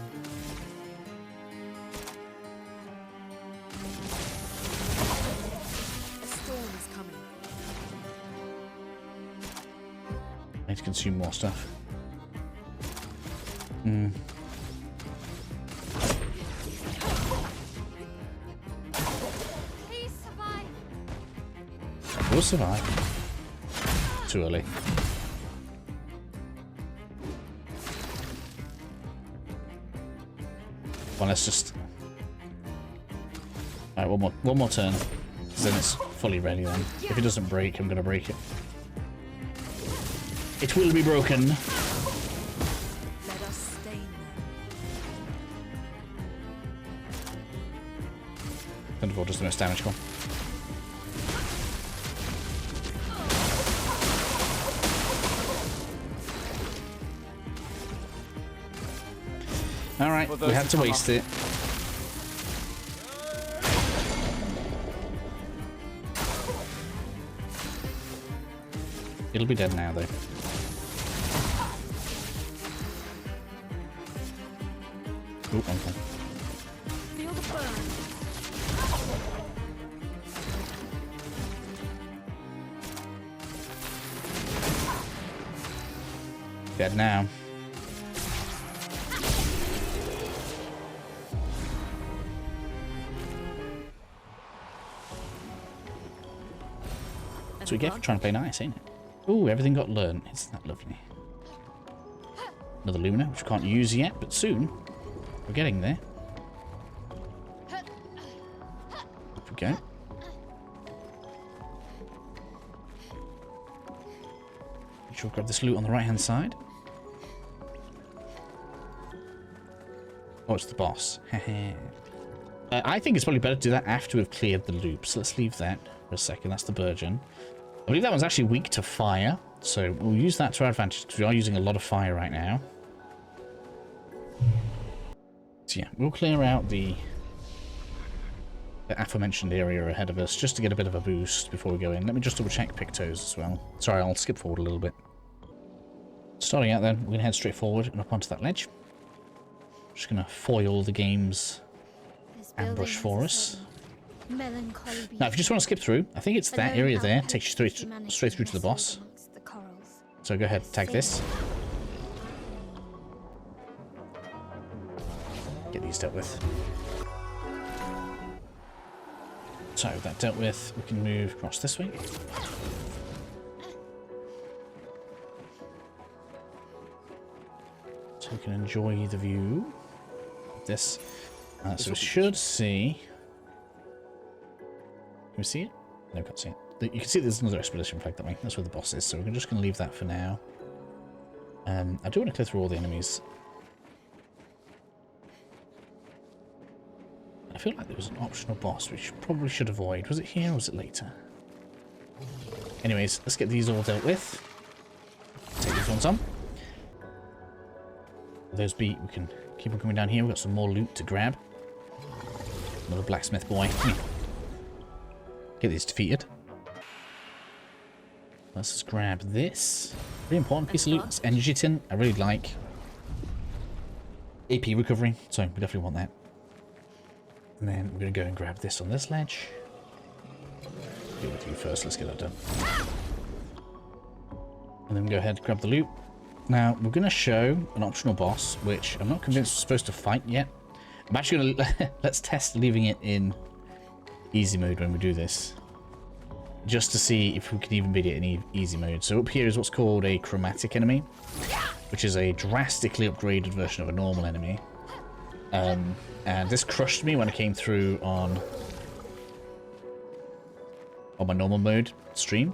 A storm is coming. I need to consume more stuff. Please survive. We'll survive. Too early. Well, let's just... Alright, one more turn. Because then it's fully ready then. If it doesn't break, I'm going to break it. It will be broken. Let us stain them. Thunderfall does the most damage, come on. Alright, we had to waste it. It'll be dead now, though. Ooh, okay. Feel the burn. Dead now. That's what we get for trying to play nice, ain't it? Ooh, everything got learned. Isn't that lovely? Another Lumina, which we can't use yet, but soon. We're getting there. Up we go. Make sure we grab this loot on the right-hand side. Oh, it's the boss. I think it's probably better to do that after we've cleared the loop. So let's leave that for a second. That's the Burgeon. I believe that one's actually weak to fire. So we'll use that to our advantage because we are using a lot of fire right now. So yeah, we'll clear out the aforementioned area ahead of us just to get a bit of a boost before we go in. Let me just double check Pictos as well. Sorry, I'll skip forward a little bit. Starting out then, we're going to head straight forward and up onto that ledge. Just going to foil the game's ambush for us. Now, if you just want to skip through, I think it's that area there. Takes you straight through to the boss. So go ahead, tag this. Get these dealt with. So, that dealt with, we can move across this way. So we can enjoy the view of this. So we should see... Can we see it? No, can't see it. You can see there's another expedition flag that way. That's where the boss is, so we're just going to leave that for now. I do want to clear through all the enemies. I feel like there was an optional boss which probably should avoid. Was it here or was it later? Anyways, let's get these all dealt with. Take these ones on. Those beat, we can keep on coming down here. We've got some more loot to grab. Another blacksmith boy. Get these defeated. Let's just grab this. Very important piece of loot. It's energy tin. I really like AP recovery, so we definitely want that. And then we're going to go and grab this on this ledge. Deal with you first. Let's get that done. And then go ahead and grab the loot. Now, we're going to show an optional boss, which I'm not convinced we're supposed to fight yet. I'm actually going to... Let's test leaving it in easy mode when we do this. Just to see if we can even beat it in easy mode. So up here is what's called a chromatic enemy, which is a drastically upgraded version of a normal enemy. And this crushed me when I came through on my normal mode stream.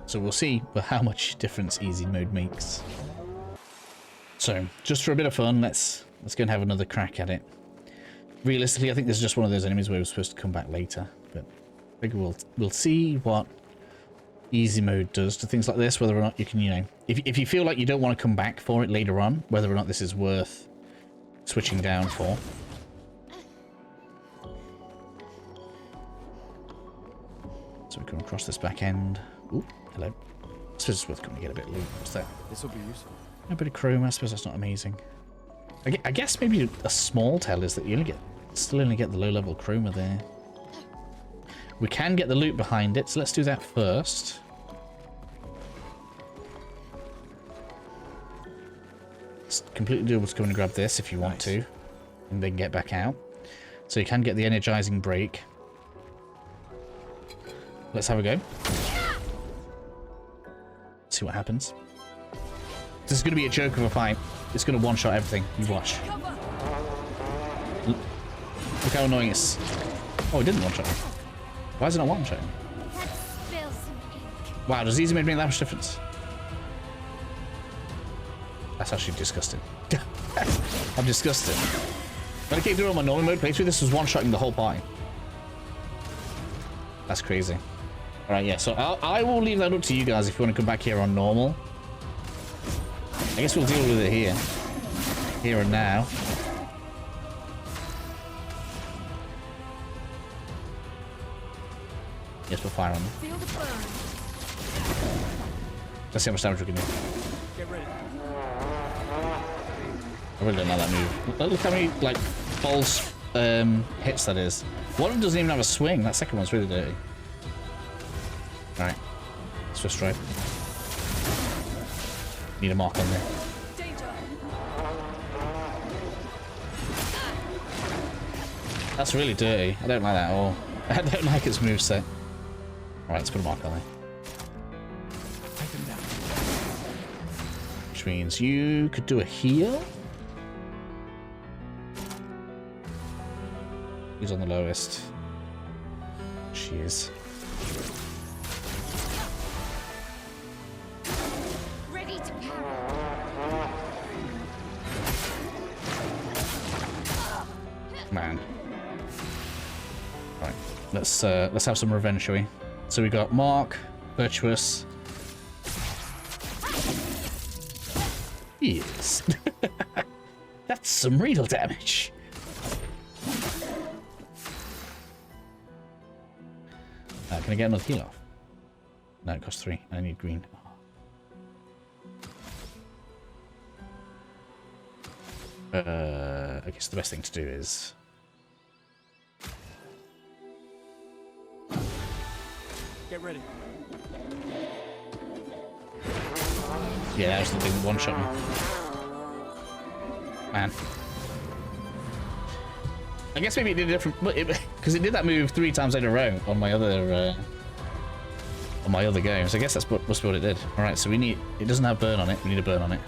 So we'll see how much difference easy mode makes. So just for a bit of fun, let's go and have another crack at it. Realistically, I think this is just one of those enemies where we're supposed to come back later, but I figure we'll see what easy mode does to things like this, whether or not you can, you know, if you feel like you don't want to come back for it later on, whether or not this is worth switching down for. So we come across this back end. Ooh, hello. I suppose it's worth coming to get a bit of loot. What's that? This will be useful. A bit of chrome. I suppose that's not amazing. I guess maybe a small tell is that you still only get the low level chroma there. We can get the loot behind it, so let's do that first. It's completely doable to come and grab this if you want to, and then get back out. So you can get the energizing break. Let's have a go. See what happens. This is going to be a joke of a fight. It's going to one-shot everything. You watch. Look how annoying it is. Oh, it didn't one-shot me. Why is it not one-shotting? Wow, does easy mode make that much difference? That's actually disgusting. I'm disgusted. When I came through on my normal mode playthrough, this was one-shotting the whole party. That's crazy. Alright, yeah, so I will leave that up to you guys if you want to come back here on normal. I guess we'll deal with it here. Here and now. Yes, we'll fire on them. Let's see how much damage we can do. Get ready. I really don't like that move. Look how many, like, false hits that is. One of them doesn't even have a swing. That second one's really dirty. Alright. Swift strike. Need a mark on there. That's really dirty. I don't like that at all. I don't like its moveset. Alright, let's put a mark on there. Take them down. Which means you could do a heal. Who's on the lowest? She is. Ready to carry. Man. Right, let's have some revenge, shall we? So we got Mark, Virtuous. Yes. That's some real damage. Can I get another heal off? No, it costs 3. I need green. I guess the best thing to do is... Get ready. Yeah, that was the big one-shot me. Man. I guess maybe it did a different... Because it did that move 3 times in a row on my other games. I guess that's what it did. Alright, so we need... It doesn't have burn on it. We need a burn on it.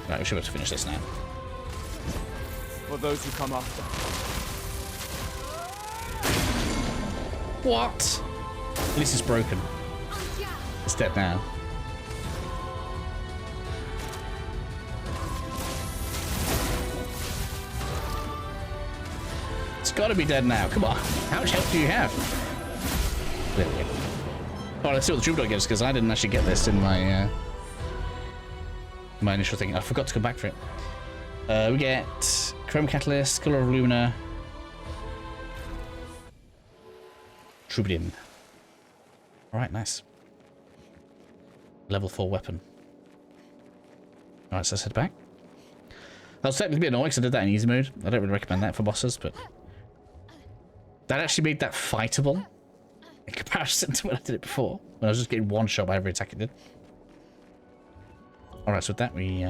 Right, we should be able to finish this now. For those who come after. What? At least it's broken. It's dead now. It's got to be dead now. Come on. How much health do you have? There we go. Oh, let's see what the troubadour gives, because I didn't actually get this in my my initial thing. I forgot to come back for it. We get Chrome Catalyst, Color of Lumina, Troubadour. Alright, nice. Level 4 weapon. Alright, so let's head back. That was technically a bit annoying because I did that in easy mode. I don't really recommend that for bosses, but that actually made that fightable in comparison to when I did it before, when I was just getting one shot by every attack it did. Alright, so with that we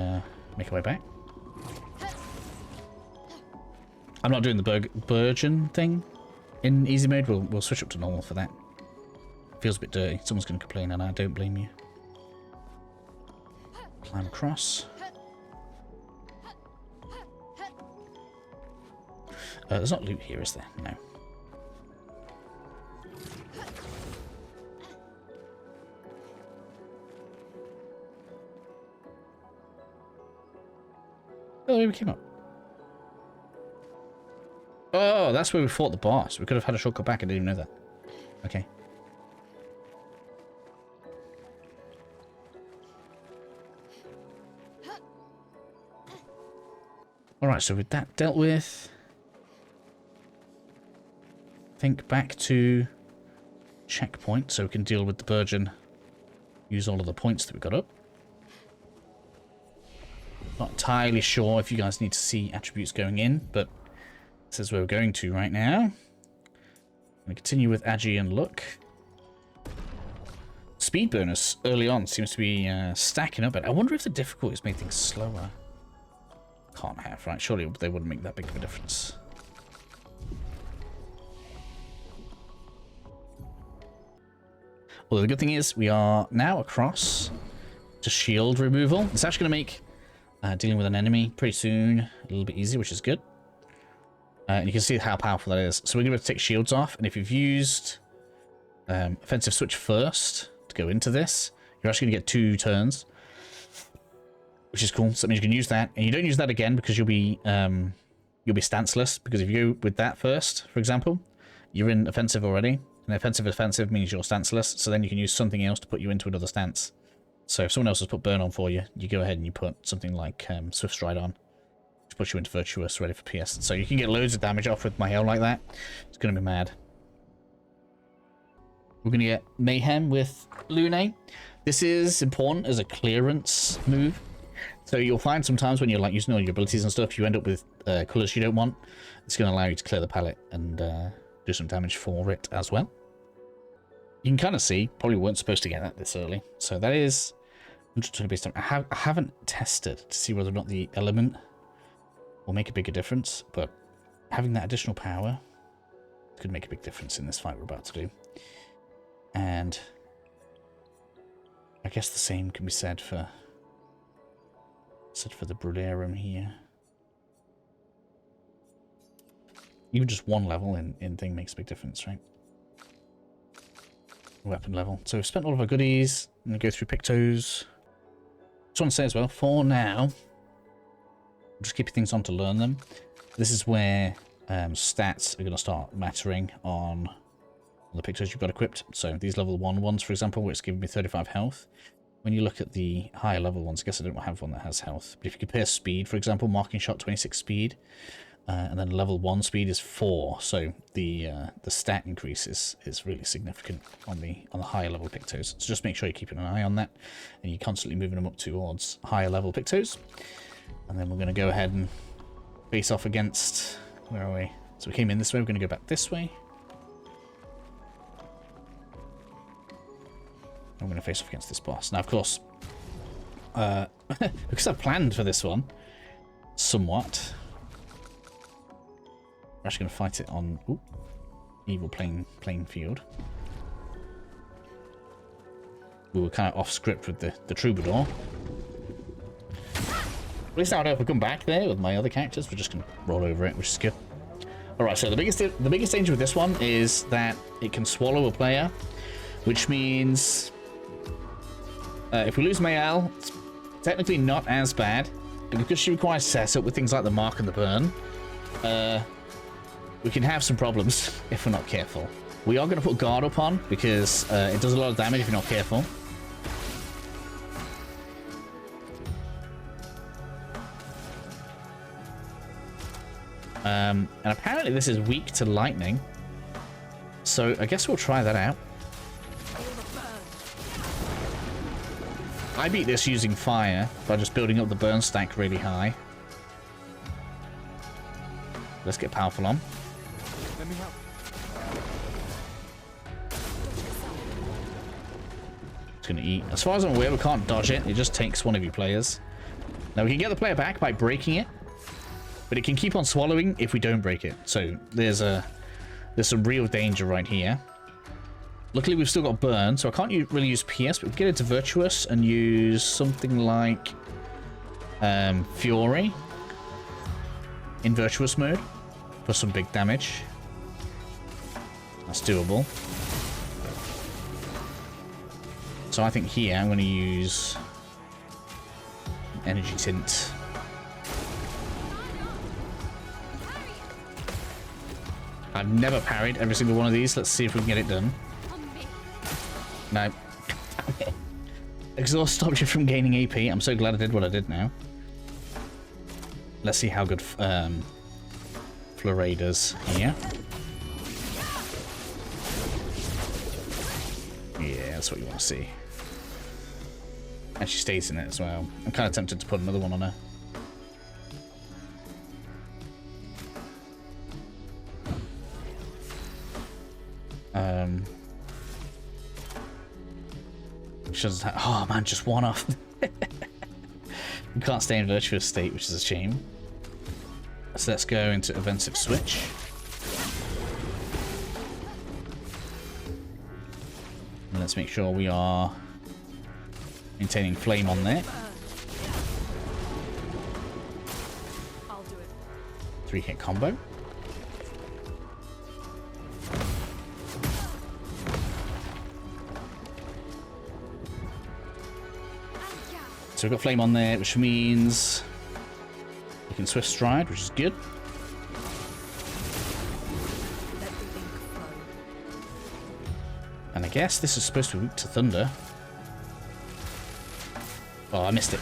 make our way back. I'm not doing the Burgeon thing in easy mode. We'll switch up to normal for that. Feels a bit dirty. Someone's going to complain, and I don't blame you. Climb across. There's not loot here, is there? No. Oh, we came up. Oh, that's where we fought the boss. We could have had a shortcut back. I didn't even know that. Okay. Alright, so with that dealt with, think back to checkpoint so we can deal with the Burgeon. Use all of the points that we got up. Not entirely sure if you guys need to see attributes going in, but this is where we're going to right now. I'm going to continue with Agi and Look. Speed bonus early on seems to be stacking up, but I wonder if the difficulties make things slower. Can't have, right? Surely they wouldn't make that big of a difference. Well, the good thing is we are now across to shield removal. It's actually going to make dealing with an enemy pretty soon a little bit easier, which is good. And you can see how powerful that is. So we're going to take shields off, and if you've used offensive switch first to go into this, you're actually going to get 2 turns, which is cool. So that means you can use that, and you don't use that again because you'll be stanceless. Because if you go with that first, for example, you're in offensive already, and offensive means you're stanceless. So then you can use something else to put you into another stance. So if someone else has put burn on for you, you go ahead and you put something like Swift Stride on, which puts you into Virtuous, ready for PS. So you can get loads of damage off with my hail like that. It's going to be mad. We're going to get Mayhem with Lune. This is important as a clearance move. So you'll find sometimes when you're like using all your abilities and stuff, you end up with colours you don't want. It's going to allow you to clear the palette and do some damage for it as well. You can kind of see, probably weren't supposed to get that this early. So that is 120 base damage. I haven't tested to see whether or not the element will make a bigger difference, but having that additional power could make a big difference in this fight we're about to do. And I guess the same can be said for the Brularum here. Even just one level in thing makes a big difference, right? Weapon level. So we've spent all of our goodies. I'm going to go through Pictos. Just want to say as well, for now, just keeping things on to learn them. This is where stats are going to start mattering on the Pictos you've got equipped. So these level 1 ones, for example, where it's giving me 35 health. When you look at the higher level ones, I guess I don't have one that has health. But if you compare speed, for example, marking shot 26 speed, and then level 1 speed is 4. So the stat increase is really significant on the higher level Pictos. So just make sure you're keeping an eye on that, and you're constantly moving them up towards higher level Pictos. And then we're going to go ahead and face off against... Where are we? So we came in this way, we're going to go back this way. I'm going to face off against this boss. Now, of course, because I've planned for this one somewhat, we're actually going to fight it on evil playing field. We were kind of off script with the Troubadour. At least I don't know if we come back there with my other characters. We're just going to roll over it, which is good. Alright, so the biggest danger with this one is that it can swallow a player, which means if we lose Mayel, it's technically not as bad, but because she requires setup with things like the mark and the burn, we can have some problems if we're not careful. We are going to put guard up on because it does a lot of damage if you're not careful. And apparently this is weak to lightning, so I guess we'll try that out. I beat this using fire by just building up the burn stack really high. Let's get powerful on. Let me help. It's going to eat. As far as I'm aware, we can't dodge it. It just takes one of your players. Now we can get the player back by breaking it, but it can keep on swallowing if we don't break it. So there's some real danger right here. Luckily, we've still got burn, so I can't really use PS, but we can get into Virtuous and use something like Fury in Virtuous mode for some big damage. That's doable. So I think here I'm going to use Energy Tint. I've never parried every single one of these. Let's see if we can get it done. No. Exhaust stops you from gaining AP. I'm so glad I did what I did now. Let's see how good Fleury does here. Yeah, that's what you want to see. And she stays in it as well. I'm kind of tempted to put another one on her. Oh man, just one off. You can't stay in virtuous state, which is a shame. So let's go into offensive switch. And let's make sure we are maintaining flame on there. I'll do it. 3-hit combo. So we've got flame on there, which means we can swift stride, which is good. And I guess this is supposed to be weak to thunder. Oh, I missed it.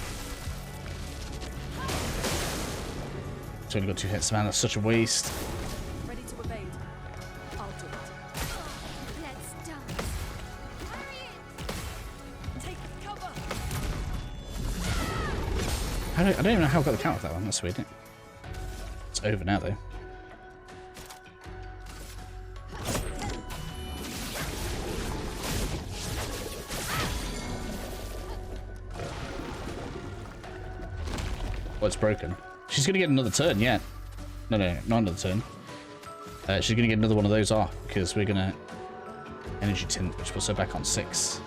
It's only got 2 hits, man. That's such a waste. Ready to evade. I'll do it. Let's dance. Hurry it! Take cover. I don't even know how I got the count of that one. That's weird, isn't it? It's over now, though. Oh, it's broken. She's gonna get another turn, yeah. No, not another turn. She's gonna get another one of those off because we're gonna energy tint, which puts her back on 6.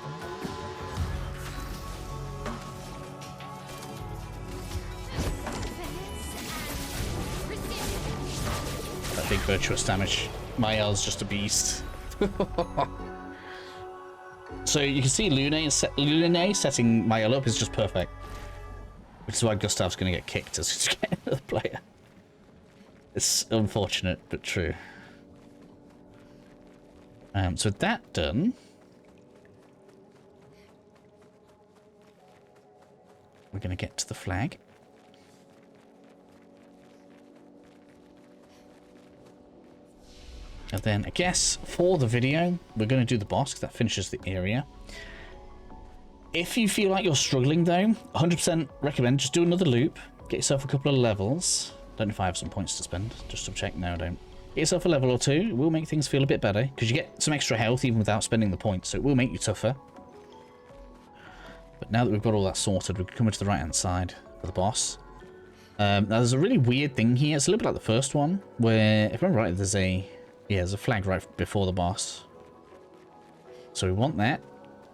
That big virtuous damage. Mael's just a beast. So you can see Lune setting Mael up is just perfect. Which is why Gustav's going to get kicked as he's getting another player. It's unfortunate, but true. So with that done, we're going to get to the flag. And then I guess for the video, we're going to do the boss because that finishes the area. If you feel like you're struggling though, 100% recommend just do another loop. Get yourself a couple of levels. Don't know if I have some points to spend. Just to check. No, I don't. Get yourself a level or 2. It will make things feel a bit better because you get some extra health even without spending the points. So it will make you tougher. But now that we've got all that sorted, we're coming to the right hand side for the boss. Now there's a really weird thing here. It's a little bit like the first one where, if I remember right, there's a flag right before the boss. So we want that.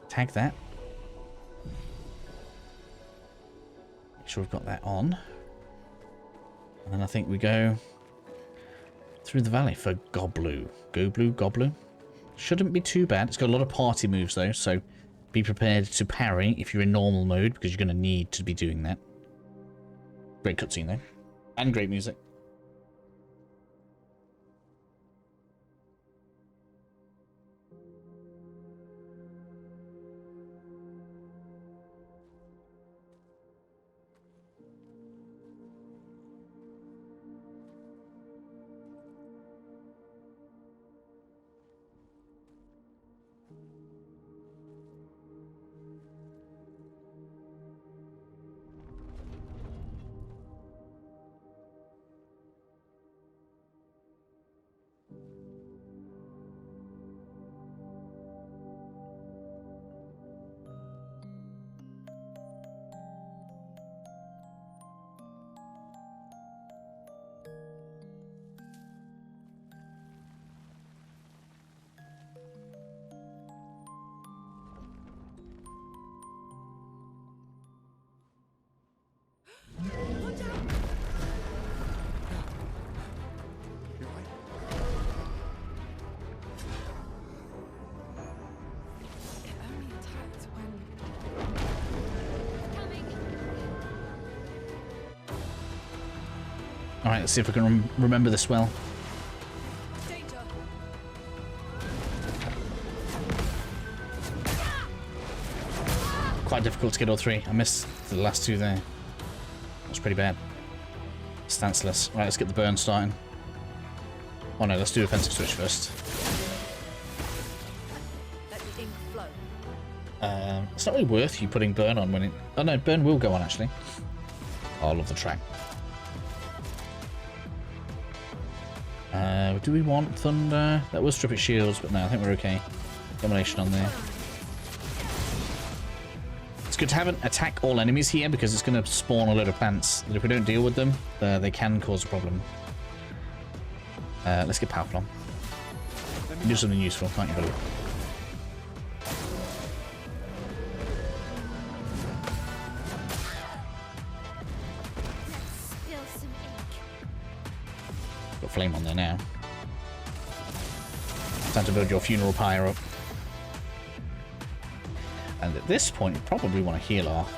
Tag that. Make sure we've got that on. And then I think we go through the valley for Goblu. Goblu. Shouldn't be too bad. It's got a lot of party moves though, so be prepared to parry if you're in normal mode because you're going to need to be doing that. Great cutscene though. And great music. Alright, let's see if we can remember this well. Danger. Quite difficult to get all 3. I missed the last 2 there. That's pretty bad. Stanceless. Right, let's get the burn starting. Oh no, let's do offensive switch first. Let the ink flow. It's not really worth you putting burn on when it... Oh no, burn will go on actually. Oh, I love the track. Do we want thunder? That will strip its shields, but no, I think we're okay. Domination on there. It's good to have an attack all enemies here because it's going to spawn a load of plants that if we don't deal with them, they can cause a problem. Let's get powerful on. Do something useful, can't you, buddy? Spill some ink. Got flame on there now. Time to build your funeral pyre up. And at this point, you probably want to heal off.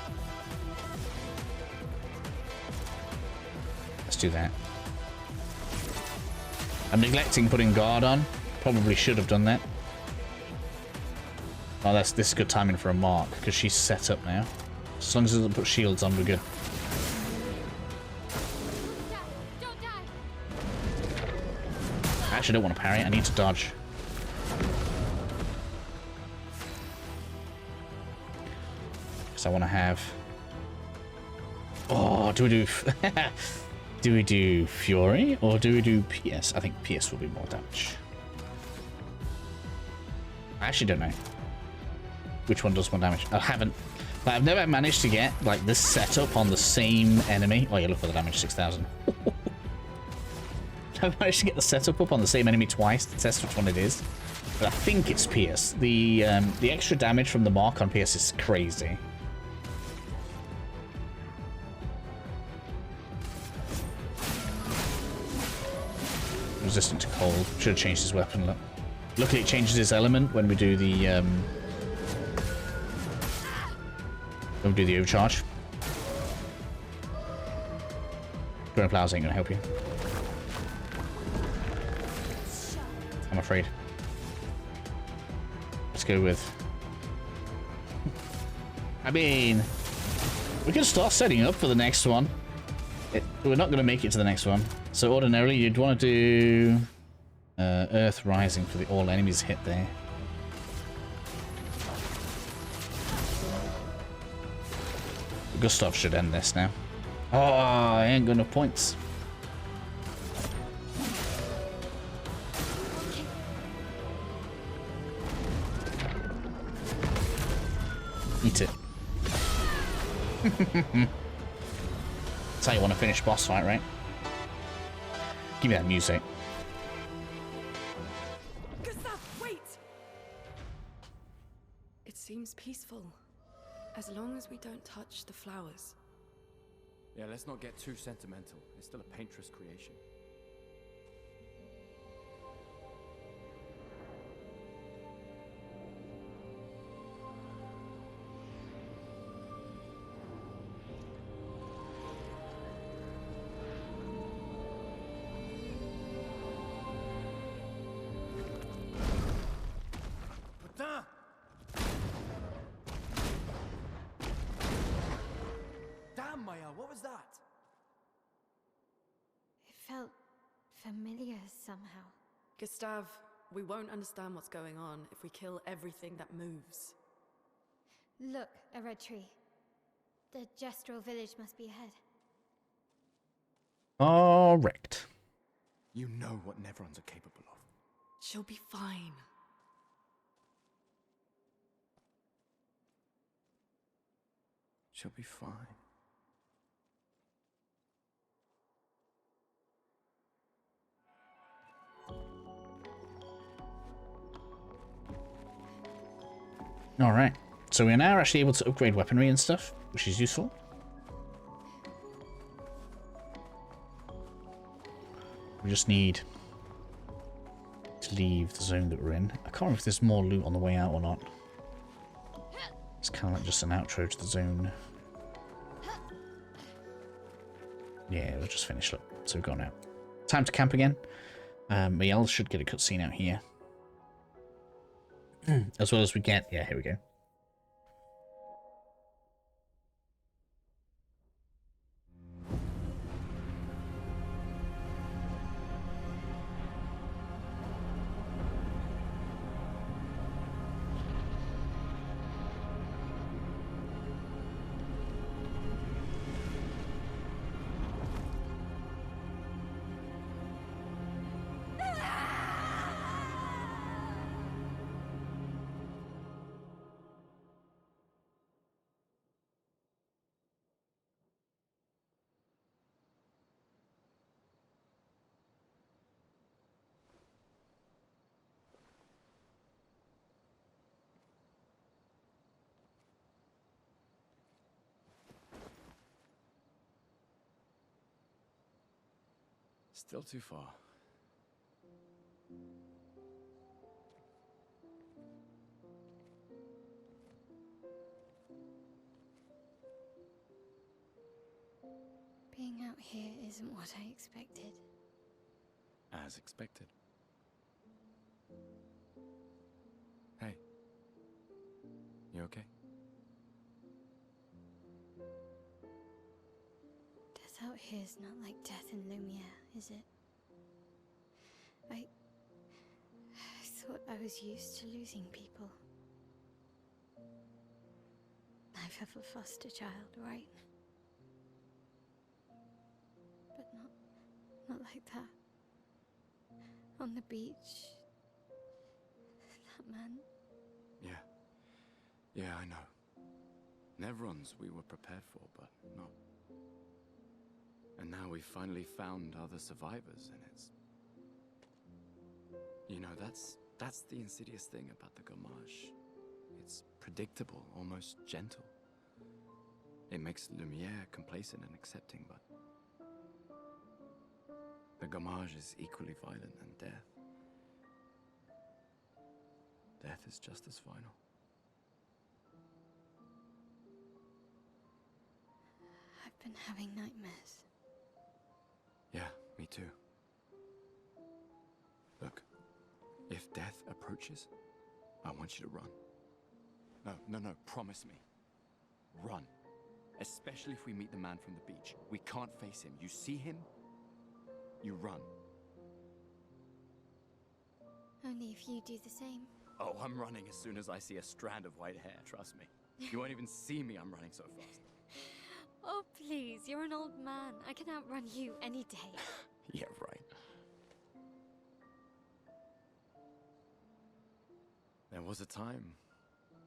Let's do that. I'm neglecting putting guard on. Probably should have done that. Oh, this is good timing for a mark because she's set up now. As long as it doesn't put shields on, we're good. Don't die. I actually don't want to parry. I need to dodge. I want to have... Oh, do we do... do we do Fury or do we do PS? I think PS will be more damage. I actually don't know which one does more damage. I haven't But I've never managed to get like this setup on the same enemy. Oh, yeah, look for the damage, 6,000. I've managed to get the setup up on the same enemy twice to test which one it is. But I think it's Pierce. The extra damage from the mark on Pierce is crazy. Resistant to cold. Should have changed his weapon. Look. Luckily, it changes his element when we do the overcharge. Growing flowers ain't gonna help you. I'm afraid. Let's go with... I mean, we can start setting up for the next one. We're not going to make it to the next one. So ordinarily, you'd want to do Earth Rising for the all enemies hit there. Gustav should end this now. Oh, I ain't got enough points. Eat it. That's how you want to finish boss fight, right? Give me that music. Gustav, wait! It seems peaceful. As long as we don't touch the flowers. Yeah, let's not get too sentimental. It's still a Paintress creation. What was that? It felt familiar somehow. Gustav, we won't understand what's going on if we kill everything that moves. Look, a red tree. The gestural village must be ahead. Correct. You know what Neverons are capable of. She'll be fine. She'll be fine. Alright, so we're now actually able to upgrade weaponry and stuff, which is useful. We just need to leave the zone that we're in. I can't remember if there's more loot on the way out or not. It's kind of like just an outro to the zone. Yeah, we'll just finish up. So we've gone out. Time to camp again. Miel should get a cutscene out here. As well as we get... Yeah, here we go. Still too far. Being out here isn't what I expected. As expected. Hey. You okay? Death out here is not like death in Lumiere, is it? I thought I was used to losing people. I've have a foster child, right? But not like that. On the beach. That man. Yeah. Yeah, I know. Nevrons we were prepared for, but not. And now we've finally found other survivors, and it's... You know, that's the insidious thing about the Gamage. It's predictable, almost gentle. It makes Lumiere complacent and accepting, but... The Gamage is equally violent than death. Death is just as final. I've been having nightmares. Yeah, me too. Look, if death approaches, I want you to run. No, promise me. Run. Especially if we meet the man from the beach. We can't face him. You see him, you run. Only if you do the same. Oh, I'm running as soon as I see a strand of white hair, trust me. You won't even see me, I'm running so fast. Oh, please, you're an old man. I can outrun you any day. Yeah, right. There was a time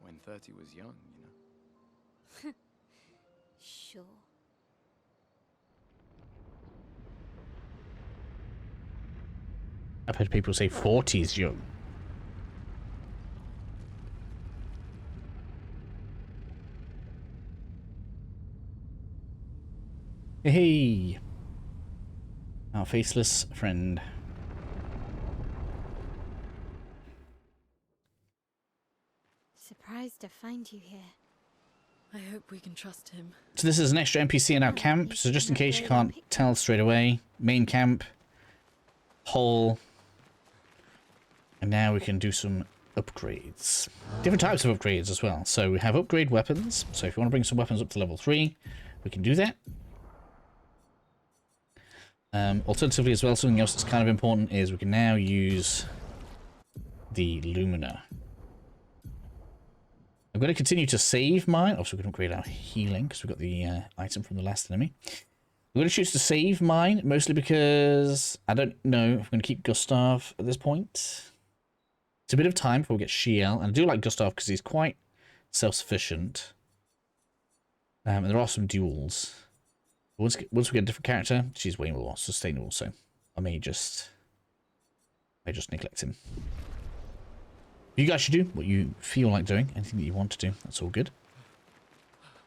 when 30 was young, you know? Sure. I've heard people say 40's young. Hey, our faceless friend. Surprised to find you here. I hope we can trust him. So this is an extra NPC in our camp, so just in case you can't tell straight away, main camp, hole, and now we can do some upgrades. Different types of upgrades as well. So we have upgrade weapons, so if you want to bring some weapons up to level 3, we can do that. Alternatively as well, something else that's kind of important is we can now use the Lumina. I'm going to continue to save mine. Also, we can upgrade our healing because we've got the item from the last enemy. I'm going to choose to save mine, mostly because I don't know if I'm going to keep Gustav at this point. It's a bit of time before we get Shiel, and I do like Gustav because he's quite self-sufficient. And there are some duels. Once we get a different character, she's way more sustainable, so I may just neglect him. You guys should do what you feel like doing, anything that you want to do, that's all good.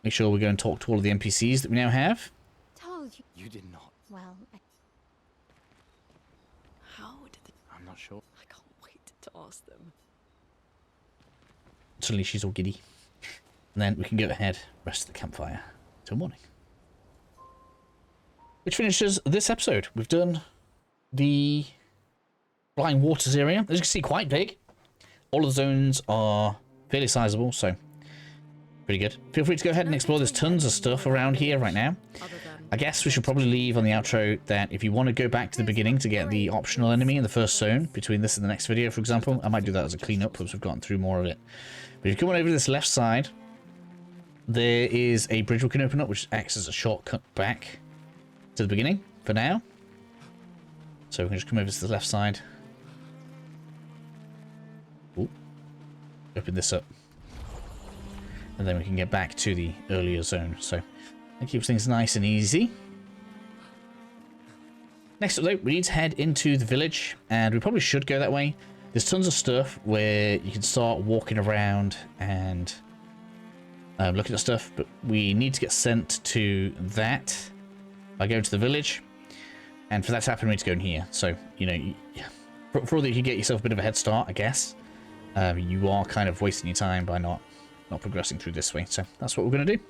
Make sure we go and talk to all of the NPCs that we now have. Told you. You did not. Well, How did they... I'm not sure. I can't wait to ask them. Suddenly she's all giddy. And then we can go ahead, rest the campfire till morning. Which finishes this episode. We've done the Flying Waters area. As you can see, quite big. All of the zones are fairly sizable, so pretty good. Feel free to go ahead and explore. There's tons of stuff around here right now. I guess we should probably leave on the outro that if you want to go back to the beginning to get the optional enemy in the first zone, between this and the next video, for example, I might do that as a cleanup once we've gotten through more of it. But if you come on over to this left side, there is a bridge we can open up, which acts as a shortcut back to the beginning for now. So we can just come over to the left side. Ooh. Open this up. And then we can get back to the earlier zone. So that keeps things nice and easy. Next up though, we need to head into the village, and we probably should go that way. There's tons of stuff where you can start walking around and looking at stuff, but we need to get sent to that by going to the village, and for that to happen we need to go in here. So, you know, for all that you can get yourself a bit of a head start, I guess, you are kind of wasting your time by not progressing through this way. So that's what we're going to do.